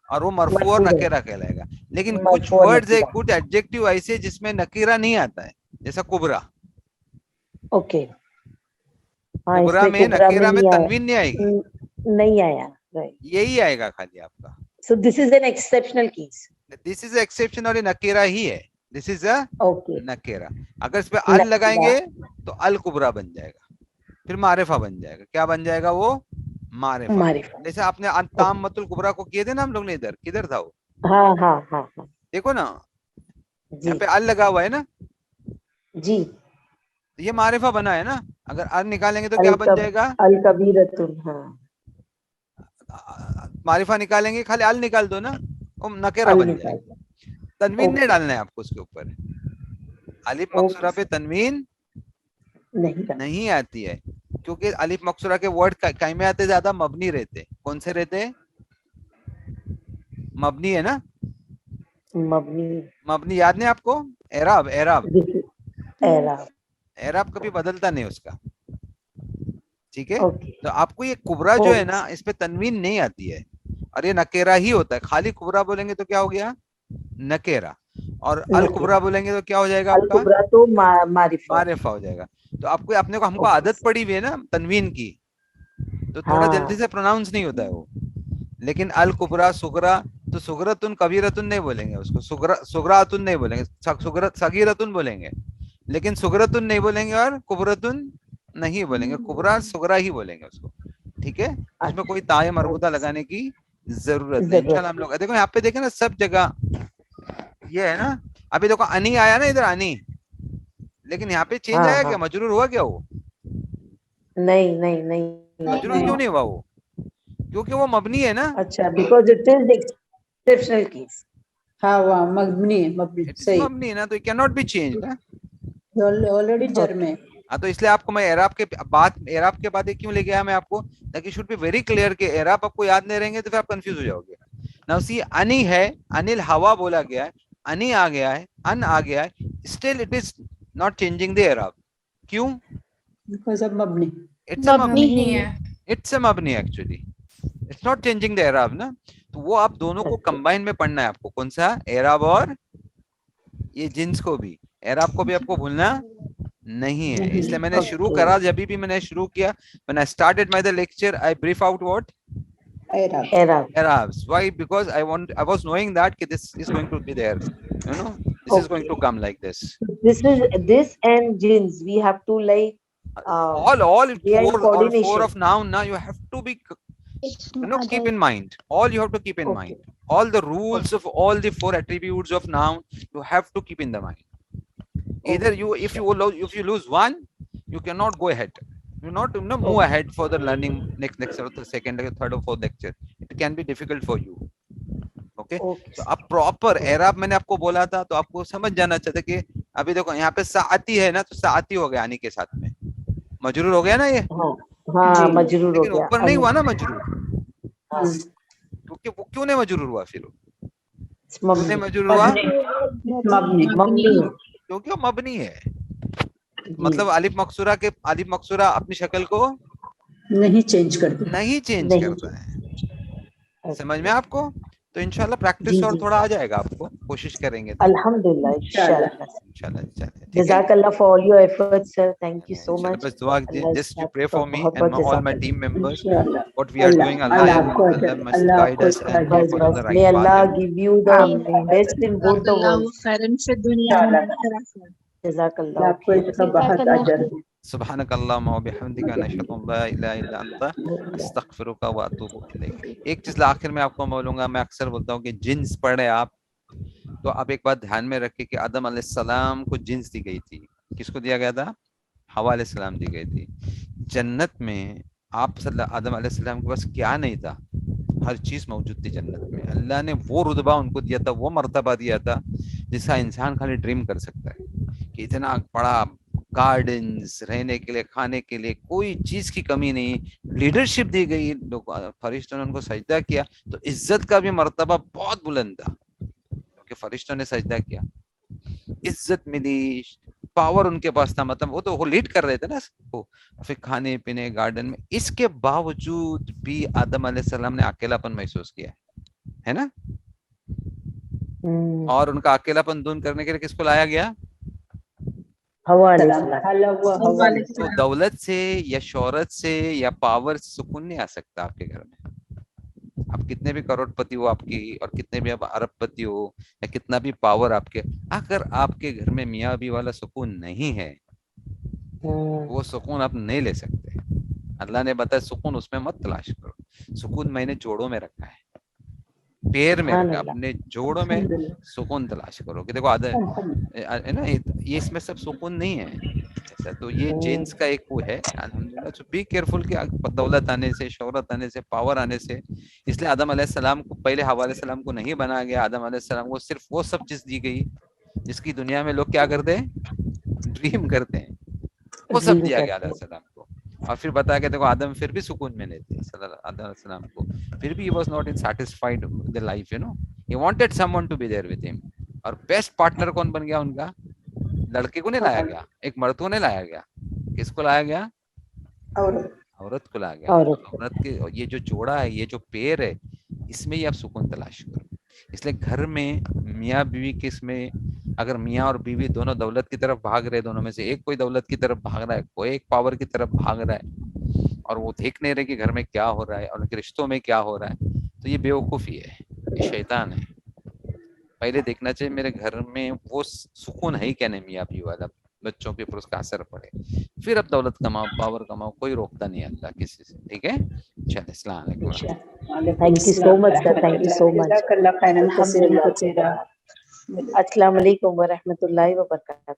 اور وہ مرفوع اور نکیرہ کہلائے گا. لیکن کچھ ورڈز ہے، کچھ ایڈجیکٹیو ایسے جس میں نکیرہ نہیں آتا ہے، جیسا کبرا. اوکے، کبرا میں نکیرہ میں تنوین نہیں آئے گی، نہیں آیا. یہی آئے گا خالی آپ کا. So this is an exceptional case. This is exception, اور یہ نکیرہ ہی ہے. دس از اے اوکے، نکیرہ. اگر اس پہ ال لگائیں گے تو الکبرا بن جائے گا، پھر معرفہ بن جائے گا. کیا بن جائے گا وہ؟ معرفہ. جیسے آپ نے تامۃ الکبریٰ کو کیے تھے نا ہم لوگ نے، ادھر کدھر تھا وہ؟ ہاں ہاں ہاں دیکھو نا یہاں پہ ال لگا ہوا ہے نا جی، یہ معرفہ بنا ہے نا. اگر ال نکالیں گے تو کیا بن جائے گا؟ الکبیرۃ. ہاں معرفہ نکالیں گے، خالی ال نکال دو نا، وہ نکیرہ بن جائے گا. تنوین نہیں ڈالنا ہے آپ کو اس کے اوپر. الف مقصورہ پہ تنوین نہیں آتی ہے، کیونکہ الف مقصورہ کے ورڈ کہیں میں آتے زیادہ مبنی رہتے. کون سے رہتے؟ مبنی ہے نا. مبنی یاد نہیں آپ کو؟ اعراب، اعراب اعراب کبھی بدلتا نہیں اس کا، ٹھیک ہے. تو آپ کو یہ کبرا جو ہے نا اس پہ تنوین نہیں آتی ہے، اور یہ نکیرہ ہی ہوتا ہے. خالی کبرا بولیں گے تو کیا ہو گیا؟ نکیرہ. اور الکبرا بولیں گے تو کیا ہو جائے گا آپ کا؟ تو معرفہ ہو جائے گا. تو آپ کو اپنے کو ہم کو عادت پڑی ہوئی ہے نا تنوین کی، تو تھوڑا جلدی سے پروناؤنس نہیں ہوتا ہے وہ. لیکن الکبرا، صغرا، تو صغرتن کبیرتن نہیں بولیں گے اس کو، صغراتن نہیں بولیں گے، صغیرتن بولیں گے. لیکن صغرتن نہیں بولیں گے اور کبرتن نہیں بولیں گے، کبرا صغرا ہی بولیں گے اس کو، ٹھیک ہے. اس میں کوئی تائے مربوطہ لگانے کی ضرورت نہیں. انشاءاللہ ہم لوگ دیکھو یہاں پہ دیکھیں نا سب جگہ یہ ہے نا. ابھی دیکھو انی آیا نا ادھر، انی، لیکن یہاں پہ چینج آیا کیا؟ مجرور ہوا کیا؟ وہ نہیں مجرور کیوں نہیں ہوا وہ؟ کیونکہ وہ مبنی ہے نا. اچھا، because it is exceptional case. ہاں وہ مبنی صحیح، مبنی ہے نا، تو it can not be change نا. آلریڈی جر میں. ہاں تو اس لیے آپ کو میں اعراب کے بعد کیوں لے کے آیا میں آپ کو؟ تاکہ شوڈ بی ویری کلیئر کہ اعراب آپ کو یاد نہیں رہیں گے تو پھر آپ کنفیوز ہو جاؤ گے. ناؤ سی انی ہے، انل ہوا بولا گیا ہے، انی آ گیا ہے، ان آ گیا ہے، still it is not changing the اعراب. کیوں؟ بیکاز آف مبنی. اٹس اے مبنی actually, it's not changing the اعراب نا. تو وہ آپ دونوں کو کمبائن میں پڑھنا ہے آپ کو. کون سا؟ اعراب اور یہ جنس کو بھی. اعراب کو بھی آپ کو بھولنا نہیں ہے. اس لیے میں نے شروع کرا، جب بھی میں نے شروع کیا، when I started my lecture I brief out what? Arabs. Why? Because I was knowing that this is going to be there, you know, this is going to come like this. This and jins we have to like all four of noun. Now you have to be, you know, keep in mind. All you have to keep in mind. All the rules of all the 4 attributes of noun you have to keep in the mind. Either if you lose one, you cannot go ahead. You not move ahead for the learning next lecture or the second or third or fourth lecture. It can be difficult for you. Okay. So اب proper اعراب میں نے آپ کو بولا تھا تو آپ کو سمجھ جانا چاہتا کہ ابھی دیکھو یہاں پہ ساعتی ہے نا، تو ساعتی ہو گیا انی کے ساتھ میں، مجرور ہو گیا نا یہ. ہاں مجرور ہو لیکن گیا. اوپر نہیں ہوا نا مجرور. کیوں نہیں مجرور ہوا؟ پھر کیوں نہیں مجرور ہوا؟ کیونکہ وہ مبنی ہے. مطلب الف مقصورہ اپنی شکل کو نہیں چینج کرتا ہے. سمجھ میں آپ کو؟ تو انشاءاللہ پریکٹس جی اور جی تھوڑا آ جائے گا آپ کو, کوشش کریں گے تو الحمدللہ انشاءاللہ انشاءاللہ. ٹھیک ہے, جزاک اللہ for all your efforts sir thank you so انشاءاللہ مچ بس دعا کیجیے, اللہ اس جسٹ بات پرے کا فار می بہت اینڈ بہت آل جزاک مائی اللہ ٹیم ممبرز. انشاءاللہ What we are doing, اللہ آپ کو Allah must اللہ guide کو us and بس take us on بس the may right Allah path. give you the آمین best in both the Allah worlds خیرن فی الدنیا والآخرہ. جزاک اللہ اللہ آپ کو خیر اس کا بہت اجر دے. سبحانک اللہم و بحمدک نشہد ان لا الہ الا انت استغفرک و اتوب الیک. ایک چیز آخر میں آپ کو بولوں گا, میں اکثر بولتا ہوں کہ جنس پڑھیں آپ, تو آپ ایک بات دھیان میں رکھیں کہ آدم علیہ السلام کو جنس دی گئی تھی. کس کو دیا گیا تھا؟ حوا علیہ السلام دی گئی تھی. جنت میں آپ آدم علیہ السلام کے پاس کیا نہیں تھا؟ ہر چیز موجود تھی جنت میں. اللہ نے وہ رتبہ ان کو دیا تھا, وہ مرتبہ دیا تھا جس کا انسان خالی ڈریم کر سکتا ہے, کہ اتنا بڑا گارڈنز, رہنے کے لیے, کھانے کے لیے, کوئی چیز کی کمی نہیں. لیڈرشپ دی گئی, لوگ فرشتوں نے ان کو سجدہ کیا, تو عزت کا بھی مرتبہ بہت بلند تھا کہ فرشتوں نے سجدہ کیا, عزت ملی, پاور ان کے پاس تھا. مطلب وہ تو وہ لیڈ کر رہے تھے نا سب کو, پھر کھانے پینے, گارڈن میں. اس کے باوجود بھی آدم علیہ السلام نے اکیلا پن محسوس کیا ہے نا, اور ان کا اکیلا پن دور کرنے کے لیے کس کو لایا گیا؟ حوا علیہ السلام. حوا علیہ تو السلام. دولت سے یا شہرت سے یا پاور سے سکون نہیں آ سکتا آپ کے گھر میں. آپ کتنے بھی کروڑ پتی ہو آپ کی, اور کتنے بھی آپ ارب پتی ہو, یا کتنا بھی پاور آپ کے, اگر آپ کے گھر میں میاں بیوی والا سکون نہیں ہے, وہ سکون آپ نہیں لے سکتے. اللہ نے بتایا سکون اس میں مت تلاش کرو. سکون میں نے جوڑوں میں رکھا ہے, پیر میں سبحان رکھا, اللہ. اپنے جوڑوں میں سکون تلاش کرو. کہ دیکھو ہے نا, یہ اس میں سب سکون نہیں ہے ایسا. تو یہ جینس کا ایک وہ ہے الحمدللہ. تو بی کیئرفل کہ دولت آنے سے, شہرت آنے سے, پاور آنے سے. اس لیے آدم علیہ السلام کو پہلے حوا علیہ السلام کو نہیں بنایا گیا. آدم علیہ السلام کو صرف وہ سب چیز دی گئی جس کی دنیا میں لوگ کیا کرتے ہیں, ڈریم کرتے ہیں, وہ سب دیا گیا علیہ السلام کو. اور پھر بتایا کہ دیکھو آدم پھر بھی سکون میں نہیں تھے صلی اللہ علیہ السلام کو, پھر بھی he was not satisfied with the life, you know, he wanted someone to be there with him. اور بیسٹ پارٹنر کون بن گیا ان کا؟ لڑکے کو نہیں لایا گیا, ایک مرد کو نہیں لایا گیا, کس کو لایا گیا؟ عورت کو لایا گیا. عورت کے یہ جو جوڑا ہے, یہ جو پیر ہے, اس میں ہی آپ سکون تلاش کرو. اس لیے گھر میں میاں بیوی کس میں, اگر میاں اور بیوی دونوں دولت کی طرف بھاگ رہے, دونوں میں سے ایک کوئی دولت کی طرف بھاگ رہا ہے, کوئی ایک پاور کی طرف بھاگ رہا ہے, اور وہ دیکھ نہیں رہے کہ گھر میں کیا ہو رہا ہے اور ان کے رشتوں میں کیا ہو رہا ہے, تو یہ بیوقوفی ہے, یہ شیطان ہے. پہلے دیکھنا چاہیے میرے گھر میں وہ سکون ہے کیا نہیں میاں بیوی والا, بچوں کے اوپر اس کا اثر پڑے, پھر اب دولت کماؤ, پاور کماؤ, کوئی روکتا نہیں اللہ کسی سے. ٹھیک ہے, چلے السلام علیکم. Thank you so much sir, thank you so much. جزاک اللہ خیرن. السلام علیکم ورحمۃ اللہ وبرکاتہ.